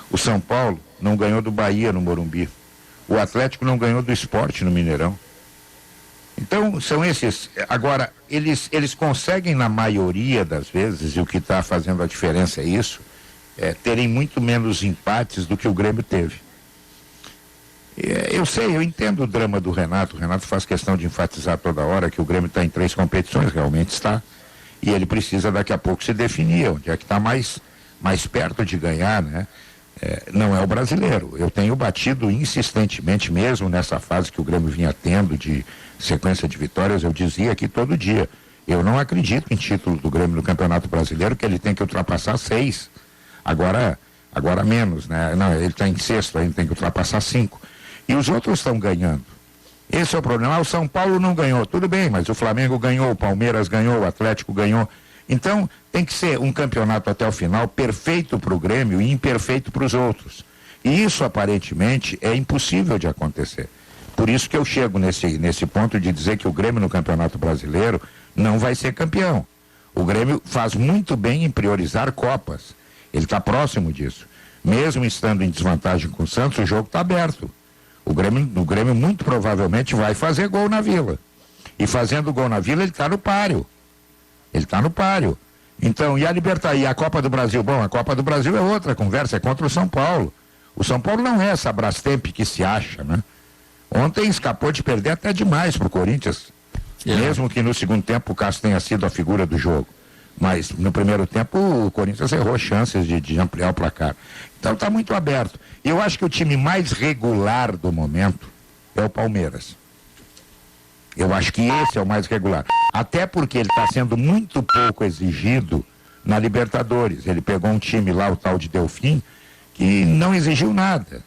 O São Paulo não ganhou do Bahia no Morumbi. O Atlético não ganhou do Sport no Mineirão. Então, são esses. Agora, eles conseguem, na maioria das vezes, e o que está fazendo a diferença é isso, terem muito menos empates do que o Grêmio teve. Eu entendo o drama do Renato. O Renato faz questão de enfatizar toda hora que o Grêmio está em 3 competições, realmente está. E ele precisa daqui a pouco se definir onde é que está mais perto de ganhar, né? Não é o brasileiro. Eu tenho batido insistentemente, mesmo nessa fase que o Grêmio vinha tendo de sequência de vitórias, eu dizia aqui todo dia, eu não acredito em título do Grêmio no Campeonato Brasileiro, que ele tem que ultrapassar 6. Agora menos, né? Não, ele está em 6º, ainda tem que ultrapassar 5. E os outros estão ganhando. Esse é o problema. O São Paulo não ganhou, tudo bem, mas o Flamengo ganhou, o Palmeiras ganhou, o Atlético ganhou. Então, tem que ser um campeonato até o final perfeito para o Grêmio e imperfeito para os outros. E isso, aparentemente, é impossível de acontecer. Por isso que eu chego nesse ponto de dizer que o Grêmio no Campeonato Brasileiro não vai ser campeão. O Grêmio faz muito bem em priorizar Copas. Ele está próximo disso. Mesmo estando em desvantagem com o Santos, o jogo está aberto. O Grêmio muito provavelmente vai fazer gol na Vila. E fazendo gol na Vila, ele está no páreo. Então, e a Copa do Brasil? Bom, a Copa do Brasil é outra conversa, é contra o São Paulo. O São Paulo não é essa Brastemp que se acha, né? Ontem escapou de perder até demais pro Corinthians. Mesmo que no segundo tempo o Cássio tenha sido a figura do jogo. Mas no primeiro tempo o Corinthians errou chances de ampliar o placar. Então está muito aberto. Eu acho que o time mais regular do momento é o Palmeiras. Eu acho que esse é o mais regular. Até porque ele está sendo muito pouco exigido na Libertadores. Ele pegou um time lá, o tal de Delfim, que não exigiu nada.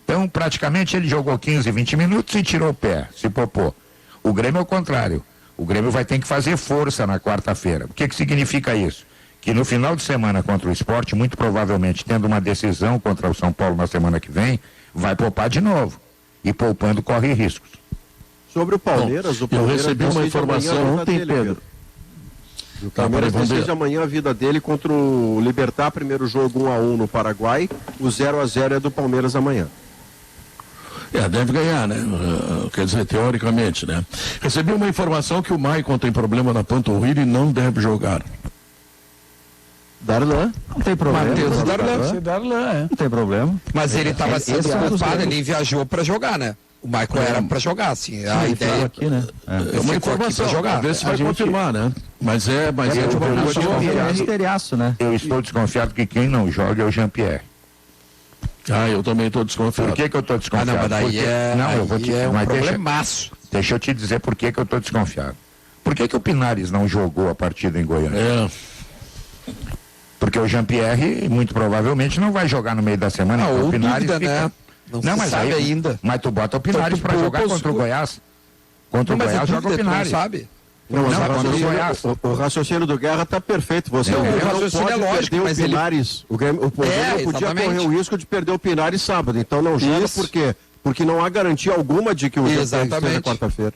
Então, praticamente, ele jogou 15, 20 minutos e tirou o pé, se popou. O Grêmio é o contrário. O Grêmio vai ter que fazer força na quarta-feira. O que significa isso? Que no final de semana contra o Sport, muito provavelmente, tendo uma decisão contra o São Paulo na semana que vem, vai poupar de novo. E poupando corre riscos. Sobre o Palmeiras, eu recebi uma informação ontem, Pedro. O Palmeiras decide amanhã a vida dele contra o Libertad, primeiro jogo 1-1 no Paraguai. O 0-0 é do Palmeiras amanhã. Deve ganhar, né? Quer dizer, teoricamente, né? Recebi uma informação que o Maicon tem problema na panturrilha e não deve jogar. Darlan? Não tem problema. Matheus Darlan. Não tem problema. Mas ele estava sendo preocupado, ele viajou para jogar, né? O Maicon era para jogar, assim. A ideia aqui, né? É uma informação para jogar. Ver se vai confirmar, né? Mas é de uma misteriaço, né? Eu estou desconfiado que quem não joga é o Jean-Pierre. Eu também estou desconfiado. Por que eu estou desconfiado? Não, mas daí eu vou te um problemaço. Deixa eu te dizer por que eu estou desconfiado. Por que o Pinares não jogou a partida em Goiânia? Porque o Jean-Pierre, muito provavelmente, não vai jogar no meio da semana. Ou o Pinares dúvida, fica... né? Não mas sabe ainda. Mas tu bota o Pinares para jogar contra o Goiás. Contra o Goiás joga o Pinares. Não sabe? O raciocínio do Guerra está perfeito. Você o raciocínio é lógico, mas o Pinares. O Grêmio podia correr o risco de perder o Pinares sábado. Então não joga por quê? Porque não há garantia alguma de que o jogo esteja quarta-feira.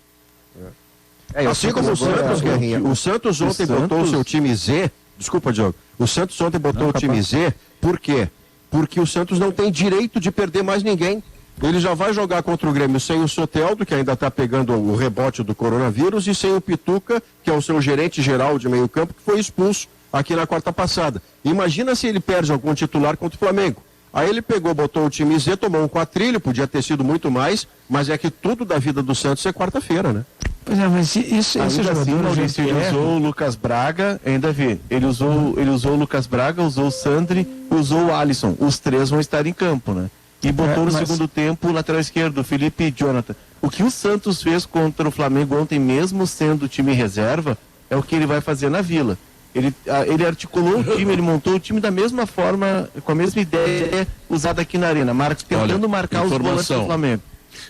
Assim como o Santos, Guerrinha. O Santos ontem botou o seu time Z Desculpa, Diogo. O Santos ontem botou o time Z, por quê? Porque o Santos não tem direito de perder mais ninguém. Ele já vai jogar contra o Grêmio sem o Soteldo, que ainda está pegando o rebote do coronavírus, e sem o Pituca, que é o seu gerente geral de meio campo, que foi expulso aqui na quarta passada. Imagina se ele perde algum titular contra o Flamengo. Aí ele pegou, botou o time Z, tomou um quatrilho, podia ter sido muito mais, mas é que tudo da vida do Santos é quarta-feira, né? Pois é, mas esse jogador, Maurício, ele usou o Lucas Braga, ainda vi, ele usou o Lucas Braga, usou o Sandri, usou o Alisson, os três vão estar em campo, né? E botou no segundo tempo o lateral esquerdo, o Felipe e Jonathan. O que o Santos fez contra o Flamengo ontem, mesmo sendo time reserva, é o que ele vai fazer na Vila. Ele articulou o time, ele montou o time da mesma forma, com a mesma ideia usada aqui na Arena, tentando marcar os volantes do Flamengo.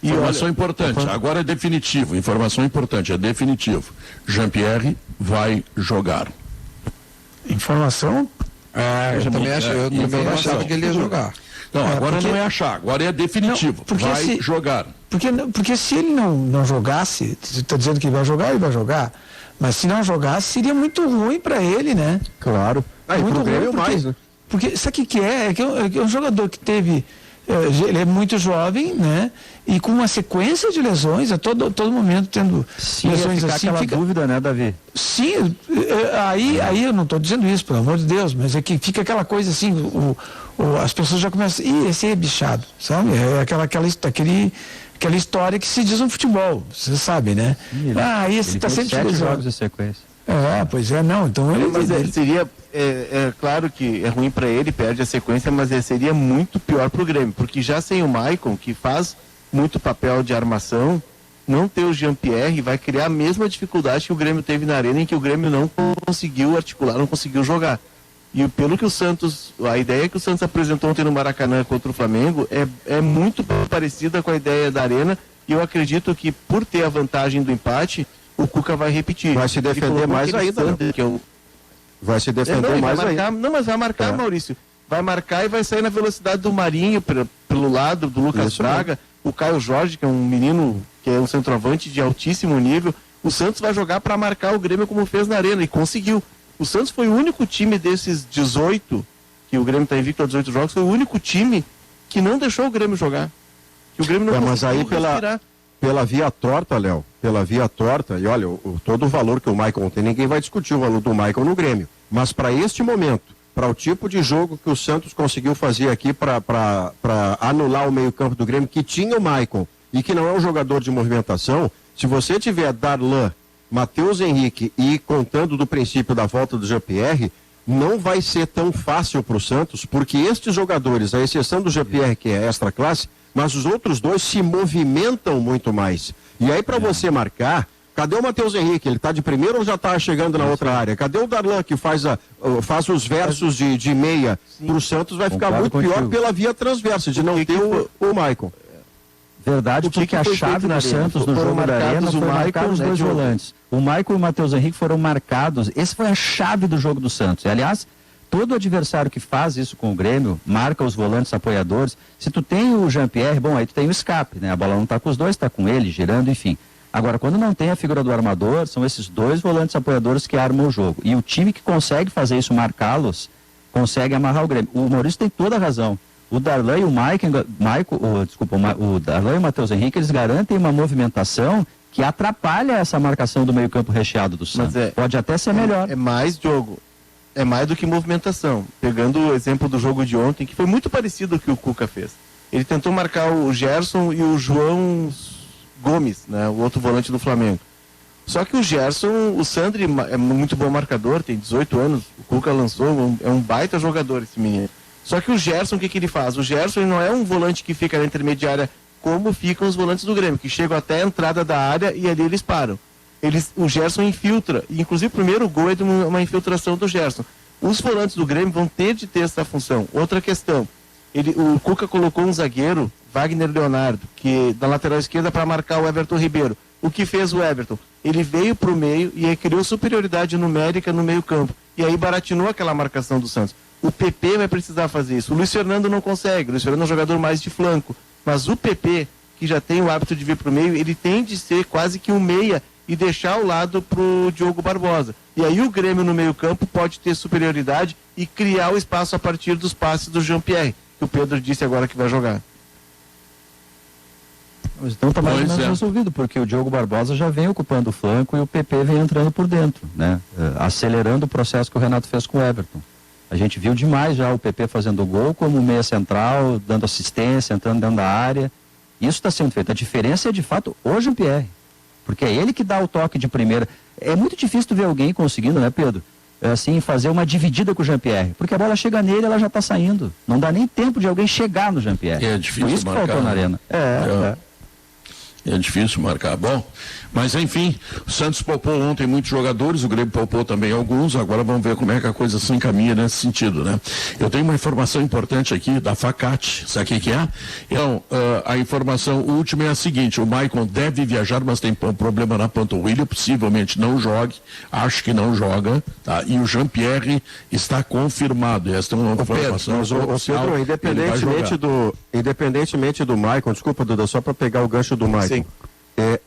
Informação importante, agora é definitivo, informação importante, é definitivo. Jean-Pierre vai jogar. Informação? Eu também achava que ele ia jogar. Não, agora não é achar, agora é definitivo, não, vai jogar. Porque se ele não jogasse, você está dizendo que vai jogar, ele vai jogar, mas se não jogasse, seria muito ruim para ele, né? Claro. Muito ruim, mais, né? Porque sabe o que é? É que é um jogador que teve... ele é muito jovem, né? E com uma sequência de lesões, a todo momento tendo lesões assim. Aquela dúvida, né, Davi? Sim, aí eu não estou dizendo isso, pelo amor de Deus, mas é que fica aquela coisa assim, as pessoas já começam, esse é bichado, sabe? É aquela história que se diz no futebol, você sabe, né? Esse está sempre 7 jogos de sequência. Pois é, não, então ele seria, claro que é ruim para ele, perde a sequência, mas seria muito pior para o Grêmio, porque já sem o Maicon, que faz muito papel de armação, não ter o Jean-Pierre vai criar a mesma dificuldade que o Grêmio teve na Arena, em que o Grêmio não conseguiu articular, não conseguiu jogar. E pelo que a ideia que o Santos apresentou ontem no Maracanã contra o Flamengo é muito parecida com a ideia da Arena, e eu acredito que por ter a vantagem do empate, o Cuca vai repetir. Vai se defender mais ainda. Vai se defender mais ainda. Não, mas vai marcar, Maurício. Vai marcar e vai sair na velocidade do Marinho, pelo lado do Lucas Braga, o Caio Jorge, que é um menino, que é um centroavante de altíssimo nível. O Santos vai jogar para marcar o Grêmio como fez na Arena, e conseguiu. O Santos foi o único time desses 18, que o Grêmio está invicto a 18 jogos, foi o único time que não deixou o Grêmio jogar. Que o Grêmio não mas aí pela via torta, Léo, pela via torta, e olha, todo o valor que o Maicon tem, ninguém vai discutir o valor do Maicon no Grêmio. Mas para este momento, para o tipo de jogo que o Santos conseguiu fazer aqui para anular o meio-campo do Grêmio, que tinha o Maicon e que não é um jogador de movimentação, se você tiver Darlan, Matheus Henrique e contando do princípio da volta do Jean-Pierre, não vai ser tão fácil para o Santos, porque estes jogadores, à exceção do Jean-Pierre, que é extra classe, mas os outros dois se movimentam muito mais. E aí para você marcar, cadê o Matheus Henrique? Ele está de primeiro ou já está chegando na outra área? Cadê o Darlan que faz os versos de meia? Para o Santos vai ficar muito pior pela via transversa, de não ter o Maicon. Verdade, porque a chave do Santos no jogo da Arena foi marcar os dois volantes. O Maicon e o Matheus Henrique foram marcados. Esse foi a chave do jogo do Santos. E, aliás, todo adversário que faz isso com o Grêmio, marca os volantes apoiadores. Se tu tem o Jean-Pierre, bom, aí tu tem o escape, né? A bola não está com os dois, está com ele, girando, enfim. Agora, quando não tem a figura do armador, são esses dois volantes apoiadores que armam o jogo. E o time que consegue fazer isso, marcá-los, consegue amarrar o Grêmio. O Maurício tem toda a razão. O Darlan e o Darlan e o Matheus Henrique, eles garantem uma movimentação que atrapalha essa marcação do meio-campo recheado do Santos. Pode até ser melhor. É mais jogo. É mais do que movimentação. Pegando o exemplo do jogo de ontem, que foi muito parecido ao que o Cuca fez. Ele tentou marcar o Gerson e o João Gomes, né, o outro volante do Flamengo. Só que o Gerson, o Sandri é muito bom marcador, tem 18 anos, o Cuca lançou, é um baita jogador esse menino. Só que o Gerson, o que ele faz? O Gerson ele não é um volante que fica na intermediária como ficam os volantes do Grêmio, que chegam até a entrada da área e ali eles param. O Gerson infiltra, e inclusive o primeiro gol é de uma infiltração do Gerson. Os volantes do Grêmio vão ter de ter essa função. Outra questão, o Cuca colocou um zagueiro, Wagner Leonardo, que da lateral esquerda para marcar o Everton Ribeiro. O que fez o Everton? Ele veio para o meio e aí criou superioridade numérica no meio campo. E aí baratinou aquela marcação do Santos. O PP vai precisar fazer isso. O Luiz Fernando não consegue. O Luiz Fernando é um jogador mais de flanco. Mas o PP, que já tem o hábito de vir para o meio, ele tem de ser quase que um meia e deixar o lado pro Diogo Barbosa. E aí o Grêmio no meio-campo pode ter superioridade e criar o espaço a partir dos passes do Jean-Pierre, que o Pedro disse agora que vai jogar. Mas então está mais ou menos resolvido, porque o Diogo Barbosa já vem ocupando o flanco e o PP vem entrando por dentro, né? Acelerando o processo que o Renato fez com o Everton. A gente viu demais já o PP fazendo gol como meia central, dando assistência, entrando dentro da área. Isso está sendo feito. A diferença é, de fato, o Jean-Pierre, porque é ele que dá o toque de primeira. É muito difícil tu ver alguém conseguindo, né, Pedro? Assim, fazer uma dividida com o Jean-Pierre, porque a bola chega nele, ela já está saindo. Não dá nem tempo de alguém chegar no Jean-Pierre. É difícil Por isso marcar, que faltou na arena. É difícil marcar. Bom, mas enfim, o Santos poupou ontem muitos jogadores, o Grêmio poupou também alguns, agora vamos ver como é que a coisa se encaminha nesse sentido, né? Eu tenho uma informação importante aqui da Facate, sabe o que é? Então, a informação última é a seguinte: o Maicon deve viajar, mas tem um problema na panturrilha, possivelmente não jogue, acho que não joga, tá? E o Jean-Pierre está confirmado, esta é uma informação oficial. Pedro, independentemente do Maicon, desculpa, Duda, só para pegar o gancho do Maicon.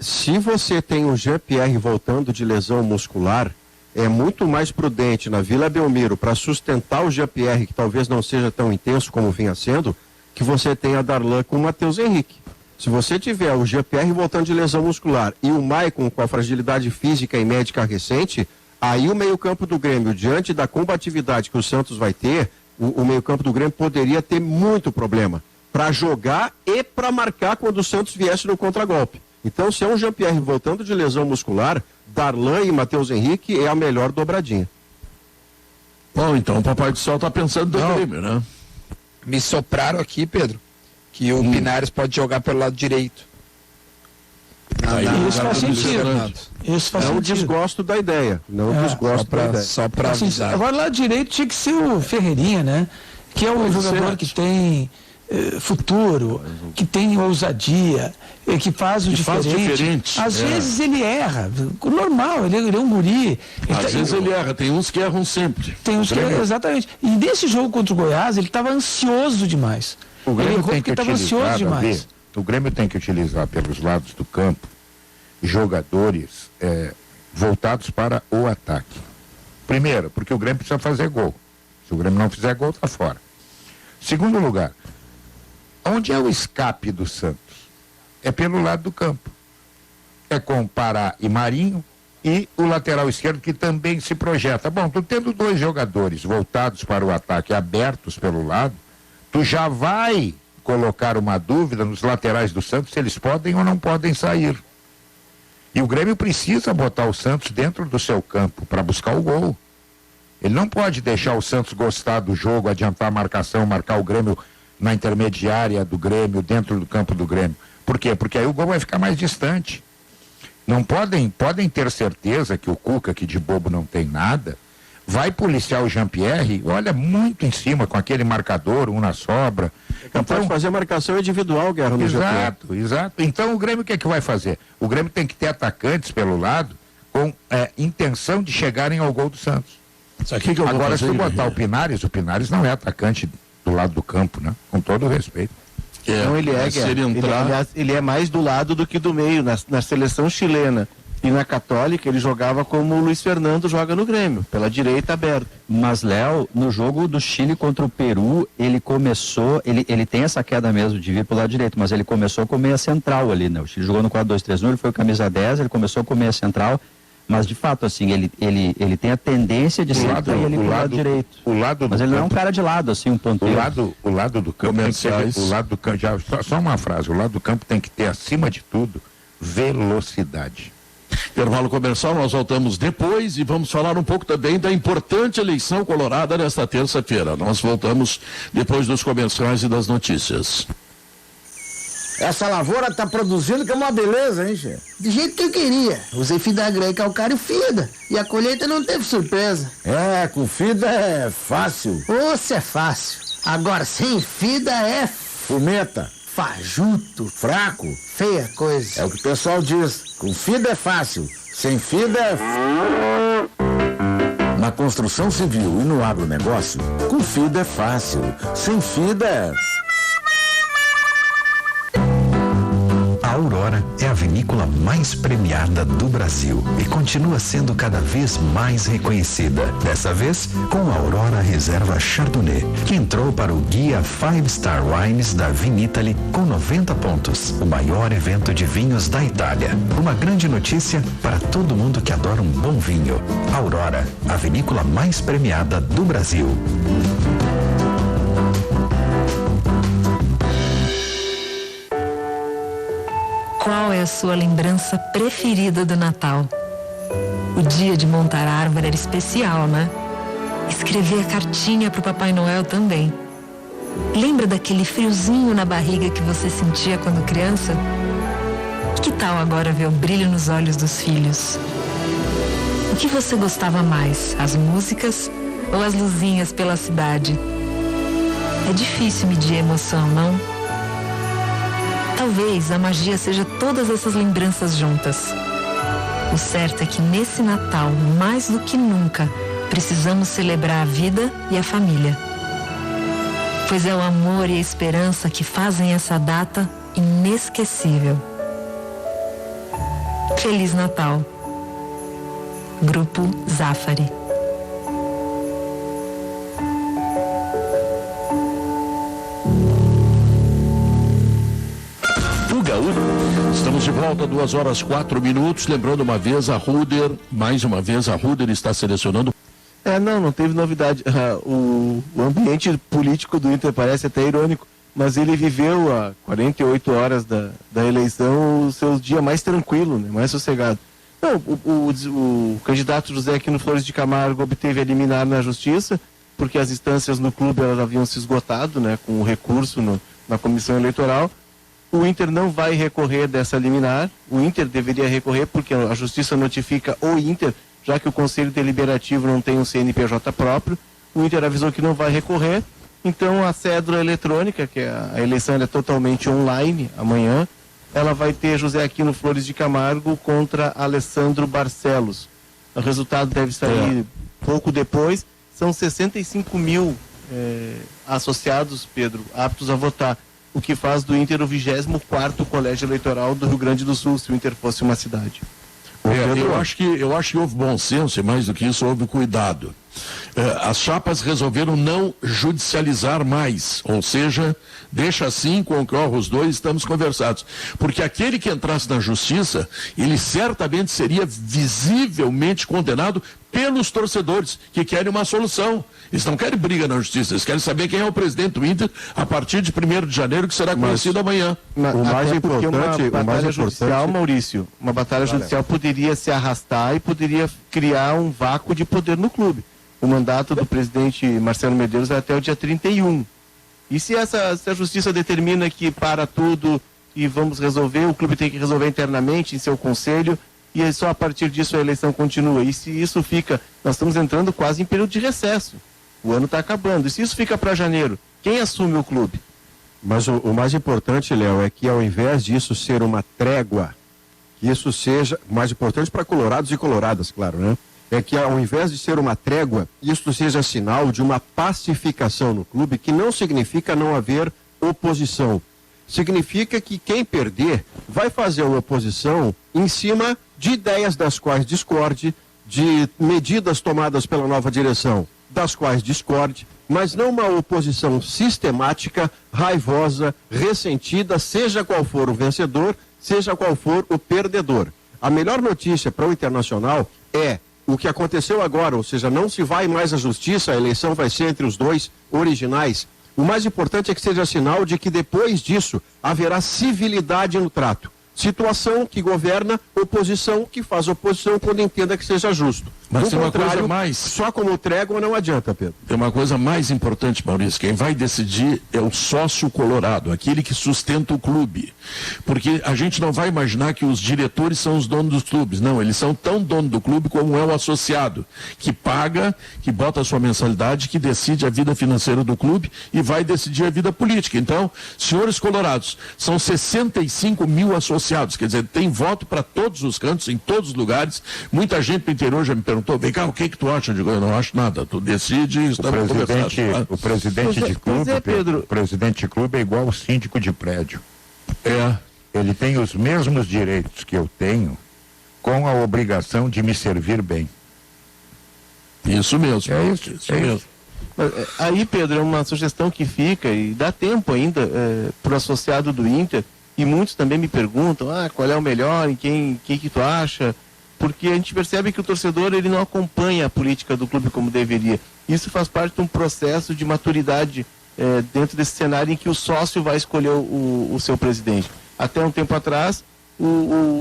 Se você tem o Jean-Pierre voltando de lesão muscular, é muito mais prudente na Vila Belmiro, para sustentar o Jean-Pierre, que talvez não seja tão intenso como vinha sendo, que você tenha Darlan com o Matheus Henrique. Se você tiver o Jean-Pierre voltando de lesão muscular e o Maicon com a fragilidade física e médica recente, aí o meio-campo do Grêmio, diante da combatividade que o Santos vai ter, o meio-campo do Grêmio poderia ter muito problema para jogar e para marcar quando o Santos viesse no contragolpe. Então, se é um Jean-Pierre voltando de lesão muscular, Darlan e Matheus Henrique é a melhor dobradinha. Bom, então o Papai do Céu está pensando no Grêmio, né? Me sopraram aqui, Pedro, que o Pinares pode jogar pelo lado direito. Isso faz sentido. Isso faz sentido. Desgosto da ideia. Não desgosto da ideia. Só para avisar. Agora, lado direito tinha que ser o Ferreirinha, né? Que é um jogador que tem futuro, que tem ousadia, que faz o diferente. Às vezes ele erra, normal, ele é um guri. Às vezes ele erra, tem uns que erram sempre. Tem uns que erram, exatamente. E nesse jogo contra o Goiás, ele estava ansioso demais. O Grêmio tem que estava ansioso demais. O Grêmio tem que utilizar pelos lados do campo jogadores voltados para o ataque. Primeiro, porque o Grêmio precisa fazer gol. Se o Grêmio não fizer gol, está fora. Segundo lugar, onde é o escape do Santos? É pelo lado do campo. É com Pará e Marinho e o lateral esquerdo que também se projeta. Bom, tu tendo dois jogadores voltados para o ataque, abertos pelo lado, tu já vai colocar uma dúvida nos laterais do Santos se eles podem ou não podem sair. E o Grêmio precisa botar o Santos dentro do seu campo para buscar o gol. Ele não pode deixar o Santos gostar do jogo, adiantar a marcação, marcar o Grêmio na intermediária do Grêmio, dentro do campo do Grêmio. Por quê? Porque aí o gol vai ficar mais distante. Não podem ter certeza que o Cuca, que de bobo não tem nada, vai policiar o Jean-Pierre, olha, muito em cima, com aquele marcador, um na sobra. Então pode fazer marcação individual, Guerra, no Jean-Pierre. Exato. Então o Grêmio o que é que vai fazer? O Grêmio tem que ter atacantes pelo lado com intenção de chegarem ao gol do Santos. Agora, se tu botar o Pinares não é atacante do lado do campo, né? Com todo o respeito. Não, ele é mais do lado do que do meio. Na seleção chilena e na Católica, ele jogava como o Luiz Fernando joga no Grêmio, pela direita aberta. Mas, Léo, no jogo do Chile contra o Peru, ele começou, ele tem essa queda mesmo de vir pro lado direito, mas ele começou com meia central ali, né? O Chile jogou no 4-2-3-1, ele foi camisa 10, ele começou com meia central. Mas, de fato, assim, ele tem a tendência de sempre ir ali pro lado direito. Mas ele não é um cara de lado, assim, um ponteiro. O lado do campo tem que ter, o lado do campo, só uma frase, o lado do campo tem que ter, acima de tudo, velocidade. Intervalo comercial, nós voltamos depois e vamos falar um pouco também da importante eleição colorada nesta terça-feira. Nós voltamos depois dos comerciais e das notícias. Essa lavoura tá produzindo que é uma beleza, hein, chefe? De jeito que eu queria. Usei fida grã e calcário fida. E a colheita não teve surpresa. Com fida é fácil. Se é fácil. Agora, sem fida é... Fumeta. Fajuto. Fraco. Feia coisa. É o que o pessoal diz. Com fida é fácil. Sem fida é... Na construção civil e no agronegócio, com fida é fácil. Sem fida é... A Aurora é a vinícola mais premiada do Brasil e continua sendo cada vez mais reconhecida. Dessa vez, com a Aurora Reserva Chardonnay, que entrou para o Guia 5-Star Wines da Vinitaly com 90 pontos, o maior evento de vinhos da Itália. Uma grande notícia para todo mundo que adora um bom vinho. Aurora, a vinícola mais premiada do Brasil. Qual é a sua lembrança preferida do Natal? O dia de montar a árvore era especial, né? Escrever a cartinha pro Papai Noel também. Lembra daquele friozinho na barriga que você sentia quando criança? Que tal agora ver o brilho nos olhos dos filhos? O que você gostava mais, as músicas ou as luzinhas pela cidade? É difícil medir a emoção, não? Talvez a magia seja todas essas lembranças juntas. O certo é que nesse Natal, mais do que nunca, precisamos celebrar a vida e a família. Pois é o amor e a esperança que fazem essa data inesquecível. Feliz Natal. Grupo Zafari. Estamos de volta, 2h04. Lembrando mais uma vez, a Ruder está selecionando. Não teve novidade. O ambiente político do Inter parece até irônico, mas ele viveu a 48 horas da eleição o seu dia mais tranquilo, né, mais sossegado. Não, o candidato José Aquino Flores de Camargo obteve a liminar na justiça, porque as instâncias no clube elas haviam se esgotado, né, com o recurso na comissão eleitoral. O Inter não vai recorrer dessa liminar. O Inter deveria recorrer porque a justiça notifica o Inter, já que o Conselho Deliberativo não tem um CNPJ próprio. O Inter avisou que não vai recorrer. Então a cédula eletrônica, que a eleição é totalmente online amanhã, ela vai ter José Aquino Flores de Camargo contra Alessandro Barcelos. O resultado deve sair pouco depois. São 65 mil associados, Pedro, aptos a votar, o que faz do Inter o 24º colégio eleitoral do Rio Grande do Sul, se o Inter fosse uma cidade. Eu acho que houve bom senso e mais do que isso, houve cuidado. As chapas resolveram não judicializar mais, ou seja, deixa assim, concorre os dois, estamos conversados. Porque aquele que entrasse na justiça, ele certamente seria visivelmente condenado pelos torcedores que querem uma solução. Eles não querem briga na justiça, eles querem saber quem é o presidente do Inter a partir de 1º de janeiro, que será conhecido amanhã. O mais importante, uma batalha judicial, Maurício, uma batalha judicial poderia se arrastar e poderia criar um vácuo de poder no clube. O mandato do presidente Marcelo Medeiros é até o dia 31. E se a justiça determina que para tudo e vamos resolver, o clube tem que resolver internamente em seu conselho, e só a partir disso a eleição continua. E se isso fica, nós estamos entrando quase em período de recesso. O ano está acabando. E se isso fica para janeiro, quem assume o clube? Mas o mais importante, Léo, é que ao invés disso ser uma trégua, que isso seja, mais importante para colorados e coloradas, claro, né? É que ao invés de ser uma trégua, isso seja sinal de uma pacificação no clube, que não significa não haver oposição. Significa que quem perder vai fazer uma oposição em cima de ideias das quais discorde, de medidas tomadas pela nova direção, das quais discorde, mas não uma oposição sistemática, raivosa, ressentida, seja qual for o vencedor, seja qual for o perdedor. A melhor notícia para o Internacional é o que aconteceu agora, ou seja, não se vai mais à justiça, a eleição vai ser entre os dois originais. O mais importante é que seja sinal de que depois disso haverá civilidade no trato. Situação que governa, oposição que faz oposição quando entenda que seja justo. Mas tem uma coisa mais. Só como trégua não adianta, Pedro. Tem uma coisa mais importante, Maurício. Quem vai decidir é o sócio colorado, aquele que sustenta o clube. Porque a gente não vai imaginar que os diretores são os donos dos clubes. Não, eles são tão dono do clube como é o associado, que paga, que bota a sua mensalidade, que decide a vida financeira do clube e vai decidir a vida política. Então, senhores colorados, são 65 mil associados. Quer dizer, tem voto para todos os cantos, em todos os lugares. Muita gente do interior já me perguntou, vem cá, o que tu acha? Eu digo, eu não acho nada, tu decide e estamos conversando. O presidente de clube, Pedro, o presidente de clube é igual ao síndico de prédio. ele tem os mesmos direitos que eu tenho, com a obrigação de me servir bem. Isso mesmo. É isso mesmo. Aí, Pedro, é uma sugestão que fica, e dá tempo ainda para o associado do Inter, e muitos também me perguntam, qual é o melhor, quem que tu acha? Porque a gente percebe que o torcedor ele não acompanha a política do clube como deveria. Isso faz parte de um processo de maturidade dentro desse cenário em que o sócio vai escolher o seu presidente. Até um tempo atrás,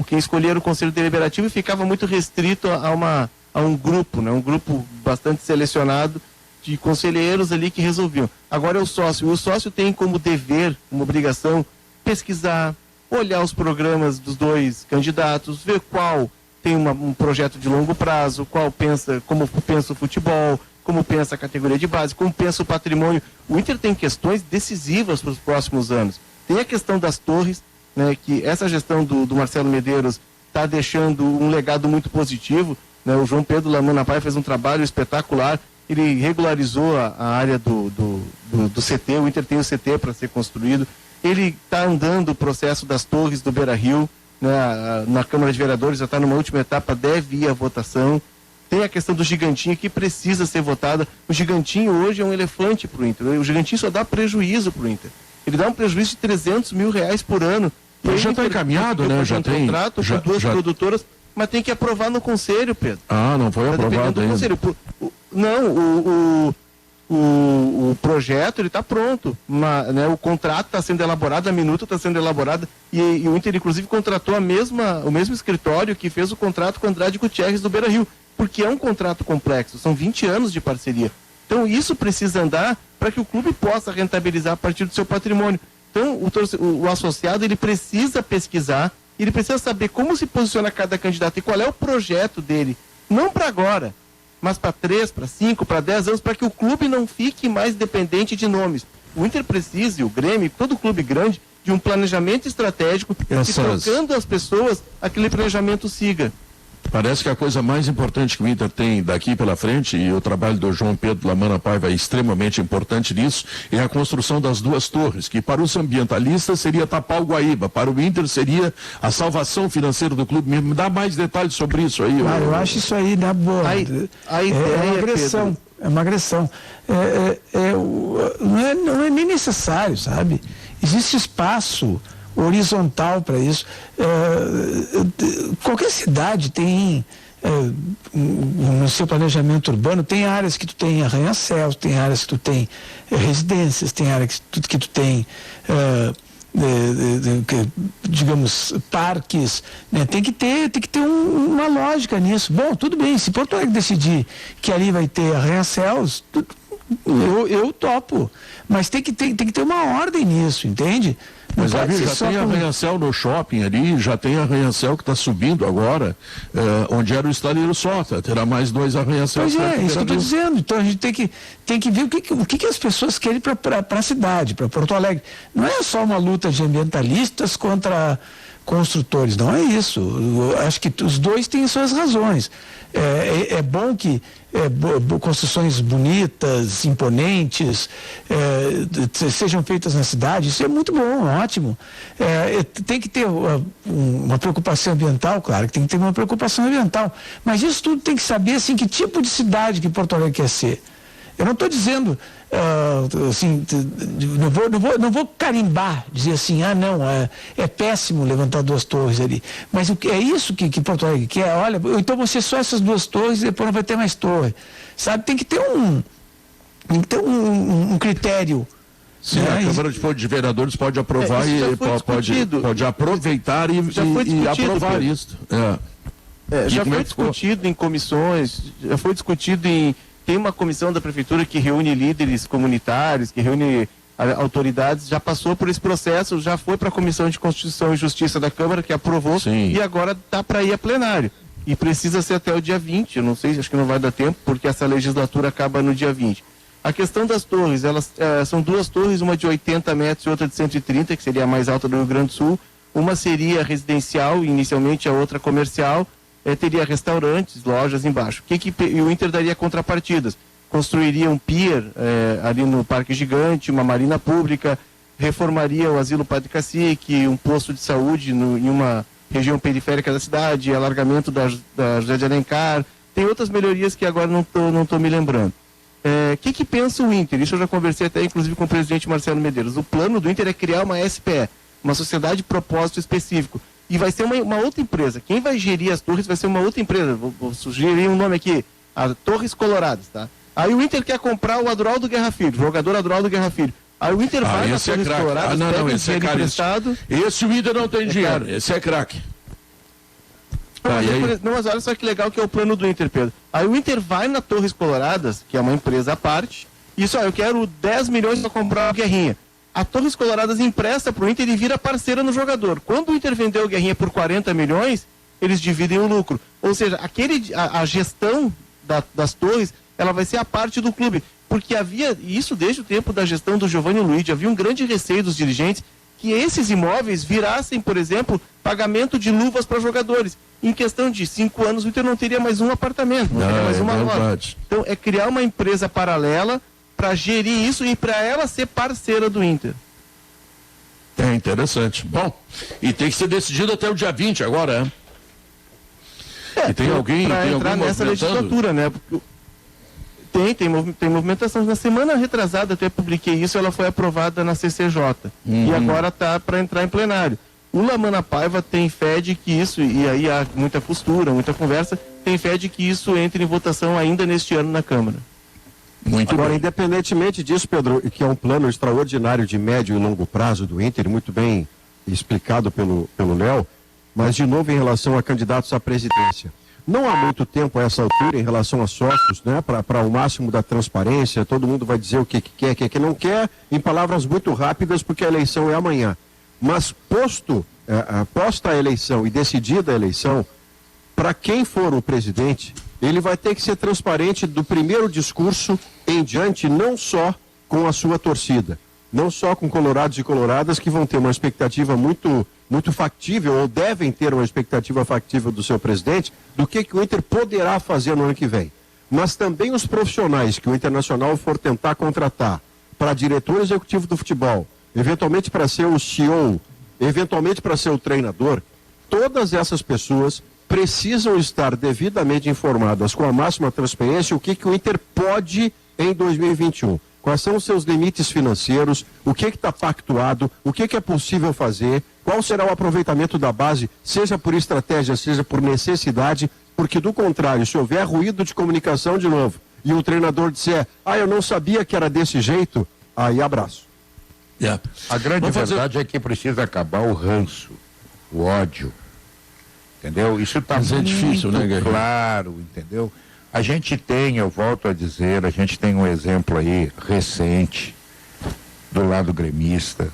quem escolher o Conselho Deliberativo ficava muito restrito a um grupo, né? Um grupo bastante selecionado de conselheiros ali que resolviam. Agora é o sócio. O sócio tem como dever, como obrigação, pesquisar, olhar os programas dos dois candidatos, ver qual tem um projeto de longo prazo, como pensa o futebol, como pensa a categoria de base, como pensa o patrimônio. O Inter tem questões decisivas para os próximos anos. Tem a questão das torres, né, que essa gestão do Marcelo Medeiros está deixando um legado muito positivo, né? O João Pedro Lamana Pai fez um trabalho espetacular, ele regularizou a área do CT, o Inter tem o CT para ser construído, ele está andando o processo das torres do Beira-Rio, né? Na Câmara de Vereadores já está numa última etapa, deve ir à votação. Tem a questão do Gigantinho que precisa ser votada. O Gigantinho hoje é um elefante para o Inter, o Gigantinho só dá prejuízo para o Inter, ele dá um prejuízo de R$300 mil por ano. Mas já está encaminhado, né? Já tem contrato com duas produtoras, mas tem que aprovar no conselho, Pedro. Não foi aprovado ainda. Não, o projeto ele está pronto, né, o contrato está sendo elaborado, a minuta está sendo elaborada e o Inter inclusive contratou o mesmo escritório que fez o contrato com Andrade Gutierrez do Beira-Rio, porque é um contrato complexo, são 20 anos de parceria. Então isso precisa andar para que o clube possa rentabilizar a partir do seu patrimônio. Então o associado ele precisa pesquisar, ele precisa saber como se posiciona cada candidato e qual é o projeto dele, não para agora, mas para 3, para 5, para 10 anos, para que o clube não fique mais dependente de nomes. O Inter precisa, e o Grêmio, todo clube grande, de um planejamento estratégico e trocando as pessoas, aquele planejamento siga. Parece que a coisa mais importante que o Inter tem daqui pela frente, e o trabalho do João Pedro Lamana Paiva é extremamente importante nisso, é a construção das duas torres, que para os ambientalistas seria tapar o Guaíba, para o Inter seria a salvação financeira do clube. Me dá mais detalhes sobre isso aí. Eu acho isso aí na boa. A ideia, é uma agressão. Pedro. É uma agressão. Não é nem necessário, sabe? Existe espaço horizontal para isso. Qualquer cidade tem no seu planejamento urbano, tem áreas que tu tem arranha-céus, tem áreas que tu tem residências, tem áreas que tu tem digamos parques, né? Tem que ter uma lógica nisso. Bom, tudo bem, se Porto Alegre decidir que ali vai ter arranha-céus, eu topo, mas tem que ter uma ordem nisso, entende? Mas já tem arranha-céu no shopping ali, já tem arranha-céu que está subindo agora, onde era o estaleiro Sota, terá mais 2 arranha-céus. Pois isso que eu estou dizendo. Então a gente tem que ver o que as pessoas querem para a cidade, para Porto Alegre. Não é só uma luta de ambientalistas contra construtores, não é isso. Eu acho que os dois têm suas razões. É bom que construções bonitas, imponentes, sejam feitas na cidade, isso é muito bom, ótimo. Tem que ter uma preocupação ambiental, claro que tem que ter uma preocupação ambiental, mas isso tudo tem que saber assim, que tipo de cidade que Porto Alegre quer ser. Eu não estou dizendo, assim, não vou carimbar, dizer assim, é péssimo levantar 2 torres ali. Mas é isso que Porto Alegre quer. Olha, então vão ser só essas 2 torres e depois não vai ter mais torre. Sabe, tem que ter um critério. Sim, a Câmara de Vereadores pode aprovar e pode aproveitar e aprovar isso. Já foi discutido em comissões, já foi discutido tem uma comissão da prefeitura que reúne líderes comunitários, que reúne autoridades, já passou por esse processo, já foi para a Comissão de Constituição e Justiça da Câmara, que aprovou, e agora está para ir a plenário. E precisa ser até o dia 20, eu não sei, acho que não vai dar tempo, porque essa legislatura acaba no dia 20. A questão das torres, elas são 2 torres, uma de 80 metros e outra de 130, que seria a mais alta do Rio Grande do Sul. Uma seria residencial, inicialmente a outra comercial, teria restaurantes, lojas embaixo. E o Inter daria contrapartidas. Construiria um pier ali no Parque Gigante, uma marina pública, reformaria o asilo Padre Cacique, um posto de saúde em uma região periférica da cidade, alargamento da José de Alencar, tem outras melhorias que agora não estou me lembrando. O que pensa o Inter? Isso eu já conversei até inclusive com o presidente Marcelo Medeiros. O plano do Inter é criar uma SPE, uma sociedade de propósito específico, e vai ser uma outra empresa. Quem vai gerir as torres vai ser uma outra empresa. Vou sugerir um nome aqui, a Torres Coloradas, tá? Aí o Inter quer comprar o Adroaldo Guerra Filho, jogador Adroaldo Guerra Filho. Aí o Inter vai na Torres Coloradas, pega o dinheiro emprestado. Esse o Inter não tem dinheiro, esse é craque. Não, mas olha só que legal que é o plano do Inter, Pedro. Aí o Inter vai na Torres Coloradas, que é uma empresa à parte, e isso, eu quero 10 milhões para comprar o Guerrinha. A Torres Coloradas empresta para o Inter e vira parceira no jogador. Quando o Inter vendeu o Guerrinha por 40 milhões, eles dividem o lucro. Ou seja, a gestão das torres, ela vai ser a parte do clube. Porque havia, isso desde o tempo da gestão do Giovanni Luigi, havia um grande receio dos dirigentes que esses imóveis virassem, por exemplo, pagamento de luvas para jogadores. Em questão de 5 anos, o Inter não teria mais um apartamento, não teria mais uma loja. Então, é criar uma empresa paralela para gerir isso e para ela ser parceira do Inter. É interessante. Bom, e tem que ser decidido até o dia 20 agora, e tem alguém entrar nessa legislatura, né? Tem movimentação. Na semana retrasada até publiquei isso, ela foi aprovada na CCJ. E agora está para entrar em plenário. O Lamana Paiva tem fé de que isso, e aí há muita costura, muita conversa, tem fé de que isso entre em votação ainda neste ano na Câmara. Agora, independentemente disso, Pedro, que é um plano extraordinário de médio e longo prazo do Inter, muito bem explicado pelo Léo, mas de novo em relação a candidatos à presidência. Não há muito tempo a essa altura em relação a sócios, né, para o máximo da transparência, todo mundo vai dizer o que quer, o que não quer, em palavras muito rápidas, porque a eleição é amanhã. Mas posta a eleição e decidida a eleição, para quem for o presidente, ele vai ter que ser transparente do primeiro discurso em diante, não só com a sua torcida, não só com colorados e coloradas que vão ter uma expectativa muito factível, ou devem ter uma expectativa factível do seu presidente, do que o Inter poderá fazer no ano que vem. Mas também os profissionais que o Internacional for tentar contratar para diretor executivo do futebol, eventualmente para ser o CEO, eventualmente para ser o treinador, todas essas pessoas precisam estar devidamente informadas com a máxima transparência o que o Inter pode em 2021. Quais são os seus limites financeiros, o que está pactuado, o que é possível fazer, qual será o aproveitamento da base, seja por estratégia, seja por necessidade, porque do contrário, se houver ruído de comunicação de novo, e o treinador disser, eu não sabia que era desse jeito, aí abraço. A grande verdade é que precisa acabar o ranço, o ódio, entendeu? Isso está muito difícil, né, claro, entendeu? A gente tem, eu volto a dizer, a gente tem um exemplo aí recente do lado gremista,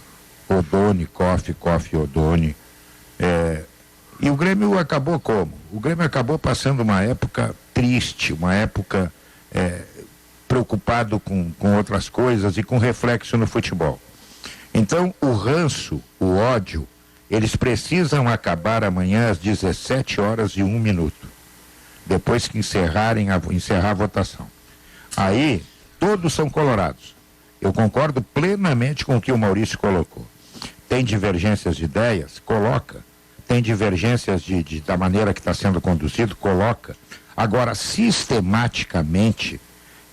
Odoni, Kofi Odoni, e o Grêmio acabou como? O Grêmio acabou passando uma época triste, uma época preocupado com outras coisas e com reflexo no futebol. Então, o ranço, o ódio, eles precisam acabar amanhã às 17h01, depois que encerrar a votação. Aí, todos são colorados. Eu concordo plenamente com o que o Maurício colocou. Tem divergências de ideias? Coloca. Tem divergências da maneira que está sendo conduzido? Coloca. Agora, sistematicamente,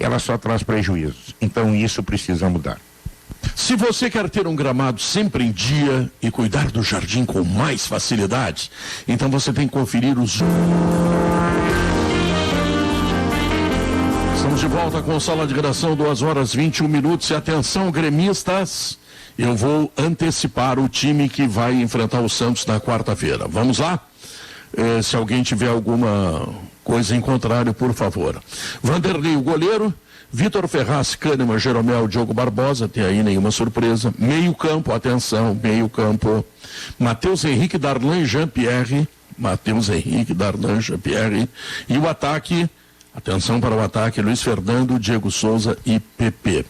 ela só traz prejuízos. Então, isso precisa mudar. Se você quer ter um gramado sempre em dia e cuidar do jardim com mais facilidade, então você tem que conferir os... Estamos de volta com Sala de Redação, 2h21. E atenção, gremistas, eu vou antecipar o time que vai enfrentar o Santos na quarta-feira. Vamos lá? Se alguém tiver alguma coisa em contrário, por favor. Vanderlei, o goleiro. Vitor Ferraz, Kahneman, Jeromel, Diogo Barbosa, tem aí nenhuma surpresa. Meio campo, atenção, meio campo. Matheus Henrique, Darlan, Jean-Pierre. E o ataque, atenção para o ataque, Luiz Fernando, Diego Souza e PP.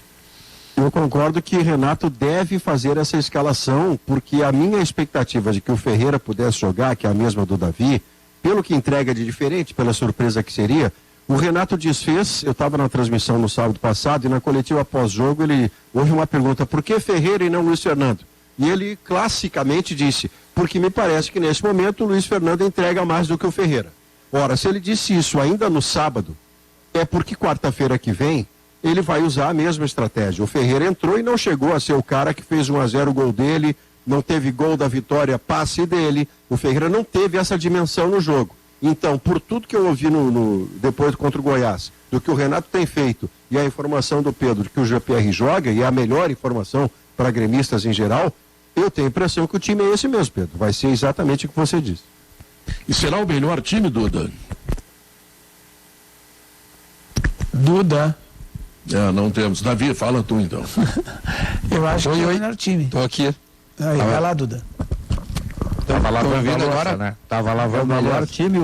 Eu concordo que Renato deve fazer essa escalação, porque a minha expectativa de que o Ferreira pudesse jogar, que é a mesma do Davi, pelo que entrega de diferente, pela surpresa que seria, O Renato desfez, eu estava na transmissão no sábado passado e na coletiva pós-jogo houve uma pergunta, por que Ferreira e não Luiz Fernando? E ele classicamente disse, porque me parece que nesse momento o Luiz Fernando entrega mais do que o Ferreira. Ora, se ele disse isso ainda no sábado, é porque quarta-feira que vem ele vai usar a mesma estratégia. O Ferreira entrou e não chegou a ser o cara que fez 1-0 o gol dele, não teve gol da vitória, passe dele. O Ferreira não teve essa dimensão no jogo. Então, por tudo que eu ouvi depois contra o Goiás, do que o Renato tem feito e a informação do Pedro de que o Jean-Pierre joga, e é a melhor informação para gremistas em geral, eu tenho a impressão que o time é esse mesmo, Pedro. Vai ser exatamente o que você disse. E será o melhor time, Duda? Duda. Não temos. Davi, fala tu então. Eu acho que é o melhor time. Tô aqui. Aí, vai lá, Duda. Tava lavando agora, né? Tava lavando o melhor time,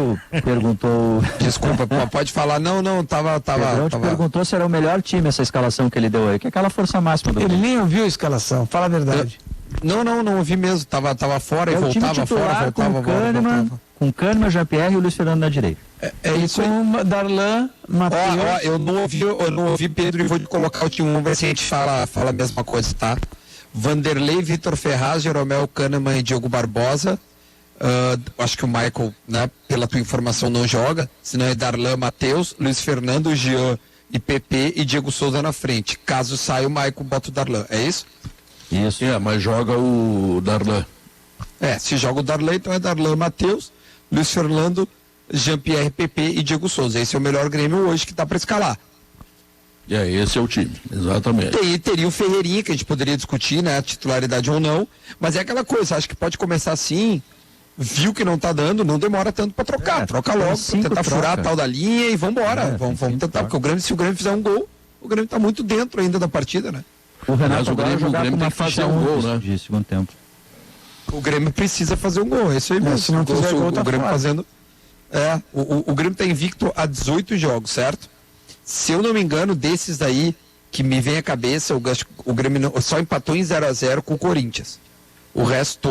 perguntou. Desculpa, pode falar. Não, tava. Pedrão te perguntou se era o melhor time essa escalação que ele deu aí, que é aquela força máxima do Ele nem ouviu a escalação, fala a verdade. Não ouvi mesmo, tava fora e voltava, voltava. Com Kahneman, Jean-Pierre e o Luiz Fernando na direita. É isso aí. Com Darlan, Matheus. Eu não ouvi Pedro e vou colocar o time 1, ver se a gente fala a mesma coisa, tá? Vanderlei, Vitor Ferraz, Jeromel, Kahneman e Diogo Barbosa. Acho que o Michael, né, pela tua informação, não joga. Senão é Darlan, Matheus, Luiz Fernando, Jean e PP e Diego Souza na frente. Caso saia o Michael, bota o Darlan. É isso? Isso. Mas joga o Darlan. Se joga o Darlan, então é Darlan, Matheus, Luiz Fernando, Jean-Pierre, PP e Diego Souza. Esse é o melhor Grêmio hoje que dá para escalar. Esse é o time, exatamente. Teria o Ferreirinha, que a gente poderia discutir, né, titularidade ou não, mas é aquela coisa, acho que pode começar assim, viu que não tá dando, não demora tanto para trocar, troca logo, pra tentar furar a tal da linha e vambora, vamos tentar, porque o Grêmio, se o Grêmio fizer um gol, o Grêmio tá muito dentro ainda da partida, né? O Renato o Grêmio tem que fazer um gol, né? De segundo tempo. O Grêmio precisa fazer um gol, é isso aí mesmo. Se não fizer gol, o Grêmio fora. fazendo. O Grêmio tá invicto a 18 jogos, certo? Se eu não me engano, desses daí que me vem à cabeça, o Grêmio só empatou em 0-0 com o Corinthians. O resto,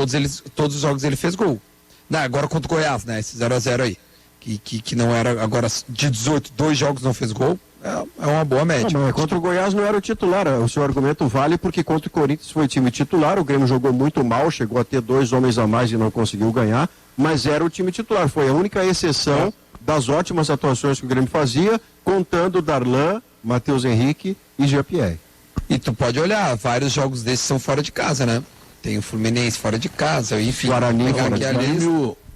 todos os jogos ele fez gol. Não, agora contra o Goiás, né? Esse 0-0 aí. Que não era, agora de 18, 2 jogos não fez gol. É uma boa média. Não, contra o Goiás não era o titular. O seu argumento vale porque contra o Corinthians foi time titular. O Grêmio jogou muito mal, chegou a ter 2 homens a mais e não conseguiu ganhar. Mas era o time titular. Foi a única exceção das ótimas atuações que o Grêmio fazia, contando Darlan, Matheus Henrique e Jean-Pierre. E tu pode olhar, vários jogos desses são fora de casa, né? Tem o Fluminense fora de casa, enfim. Guarani,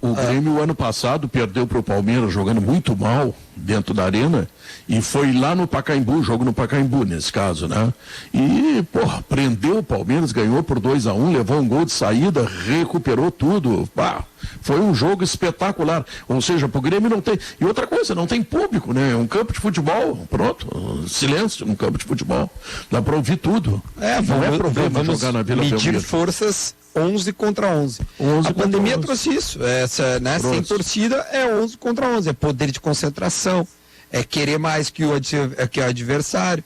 o Grêmio ano passado perdeu para o Palmeiras jogando muito mal dentro da arena e foi lá no Pacaembu, jogo no Pacaembu nesse caso, né? E, prendeu o Palmeiras, ganhou por 2-1, levou um gol de saída, recuperou tudo. Foi um jogo espetacular. Ou seja, pro Grêmio não tem. E outra coisa, não tem público, né? É um campo de futebol, pronto, silêncio no campo de futebol. Dá para ouvir tudo. Não é problema jogar na Vila Belmiro. Belmiro. Forças 11 contra 11. A pandemia trouxe isso. Sem torcida é 11 contra 11. É poder de concentração. É querer mais que o adversário.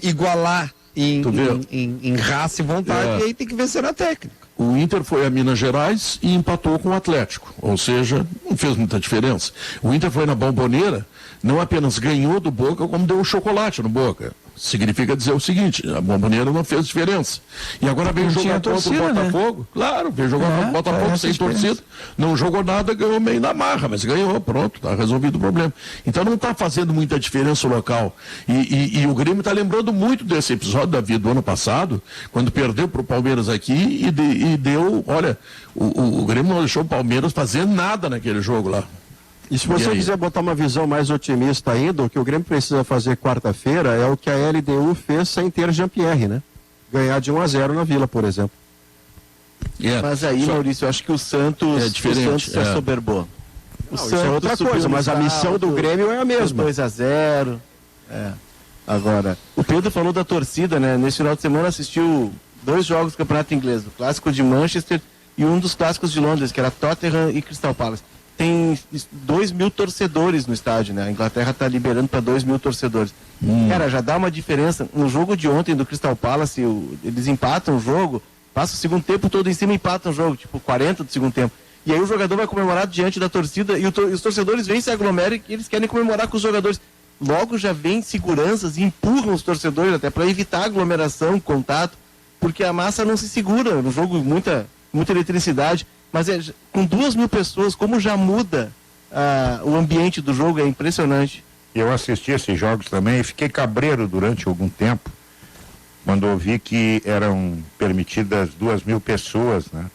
Igualar em raça e vontade. E aí tem que vencer na técnica. O Inter foi a Minas Gerais e empatou com o Atlético. Ou seja, não fez muita diferença. O Inter foi na Bomboneira, não apenas ganhou do Boca, como deu um chocolate no Boca. Significa dizer o seguinte, a Bomboneira não fez diferença. E agora veio jogar contra o Botafogo. Né? Claro, veio jogar contra o Botafogo sem torcida. Não jogou nada, ganhou meio na marra, mas ganhou, pronto, está resolvido o problema. Então não está fazendo muita diferença o local. E o Grêmio está lembrando muito desse episódio da vida do ano passado, quando perdeu para o Palmeiras aqui e deu, olha, o Grêmio não deixou o Palmeiras fazer nada naquele jogo lá. E se você quiser botar uma visão mais otimista ainda, o que o Grêmio precisa fazer quarta-feira é o que a LDU fez sem ter Jean-Pierre, né? Ganhar de 1-0 na Vila, por exemplo. Mas aí, Maurício, eu acho que o Santos se assoberbou. O Santos é outra coisa, mas a missão do Grêmio é a mesma. 2-0. Agora, o Pedro falou da torcida, né? Nesse final de semana assistiu 2 jogos do Campeonato Inglês, o clássico de Manchester e um dos clássicos de Londres, que era Tottenham e Crystal Palace. Tem 2.000 torcedores no estádio, né? A Inglaterra está liberando para 2.000 torcedores. Cara, já dá uma diferença. No jogo de ontem do Crystal Palace, eles empatam o jogo, passa o segundo tempo todo em cima e empatam o jogo, tipo 40 do segundo tempo. E aí o jogador vai comemorar diante da torcida e os torcedores vêm, se aglomeram e eles querem comemorar com os jogadores. Logo já vem seguranças e empurram os torcedores até para evitar aglomeração, contato, porque a massa não se segura no jogo, muita eletricidade. Mas com 2.000 pessoas, como já muda o ambiente do jogo, é impressionante. Eu assisti esses jogos também e fiquei cabreiro durante algum tempo, quando ouvi que eram permitidas 2.000 pessoas, né?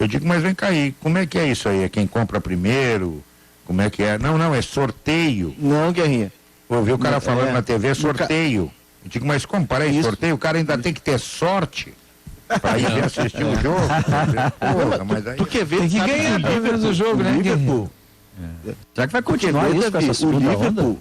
Eu digo, mas vem cá aí, como é que é isso aí? É quem compra primeiro? Como é que é? Não, é sorteio. Não, Guerrinha. Ouvi o cara falando na TV, sorteio. Eu digo, mas como, parei, sorteio? O cara ainda tem que ter sorte para ir assistir o jogo. Porra, mas aí... Tu quer ver? Tem que ganhar pelo menos o jogo, né, Guerrinha? Já que vai continuar isso com essa segunda onda?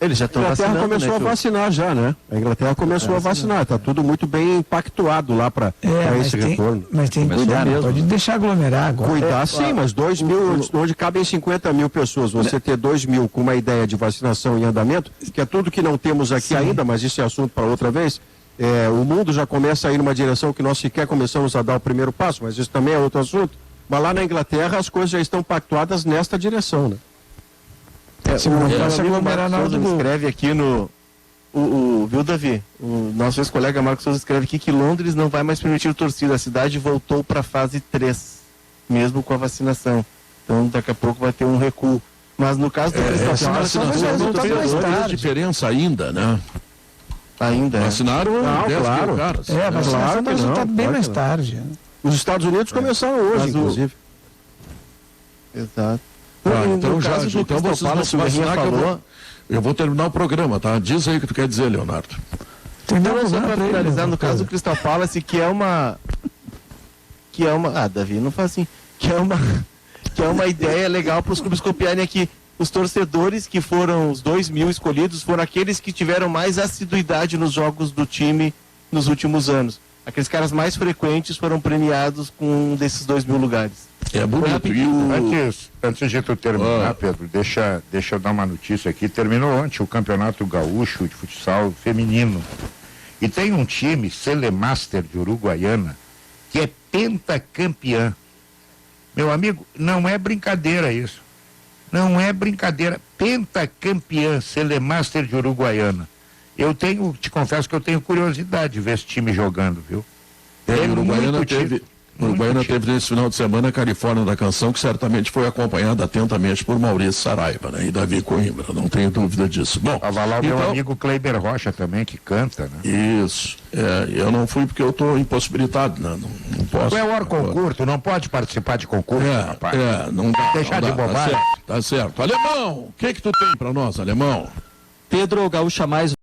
Eles já estão vacinando. A Inglaterra começou a vacinar já, né? A Inglaterra começou a vacinar. Está tudo muito bem impactuado lá para esse retorno. Mas tem que cuidar, não pode deixar aglomerar agora. Cuidar sim, mas 2.000, onde cabem 50.000 pessoas, você ter 2.000 com uma ideia de vacinação em andamento, que é tudo que não temos aqui ainda, mas isso é assunto para outra vez. O mundo já começa a ir numa direção que nós sequer começamos a dar o primeiro passo, mas isso também é outro assunto. Mas lá na Inglaterra as coisas já estão pactuadas nesta direção, né? O Marcos Souza escreve aqui no... viu, Davi? O nosso ex-colega Marcos Souza escreve aqui que Londres não vai mais permitir torcida. A cidade voltou para a fase 3, mesmo com a vacinação. Então, daqui a pouco vai ter um recuo. Mas no caso da vacinação não fez diferença ainda, né? Ainda. Vacinaram 10 claro. caras. A vacinação vai resultar bem mais tarde. Os Estados Unidos começaram hoje, inclusive. Exato. Então vocês vão se vacinar que eu vou terminar o programa, tá? Diz aí o que tu quer dizer, Leonardo. Então, só para finalizar, no caso do Crystal Palace, que é uma... Davi, não faz assim. Que é uma ideia legal para os clubes copiarem aqui. Os torcedores que foram os 2.000 escolhidos foram aqueles que tiveram mais assiduidade nos jogos do time nos últimos anos. Aqueles caras mais frequentes foram premiados com um desses 2.000 lugares. É bonito. Antes de tu terminar, Pedro, deixa eu dar uma notícia aqui. Terminou ontem o Campeonato Gaúcho de Futsal Feminino. E tem um time, Celemaster de Uruguaiana, que é pentacampeã. Meu amigo, não é brincadeira isso. Não é brincadeira. Pentacampeã, Celemaster de Uruguaiana. Te confesso que eu tenho curiosidade de ver esse time jogando, viu? Uruguaiana teve nesse final de semana a Califórnia da Canção, que certamente foi acompanhada atentamente por Maurício Saraiva, né? E Davi Coimbra, não tenho dúvida disso. Bom, tava lá o meu amigo Kleiber Rocha também, que canta, né? Isso. Eu não fui porque eu estou impossibilitado, né? Não posso. Tu é o concurso, tu não pode participar de concurso, rapaz. Não dá. Deixar de bobagem. Tá certo. Alemão, o que tu tem para nós, Alemão? Pedro Gaúcha Mais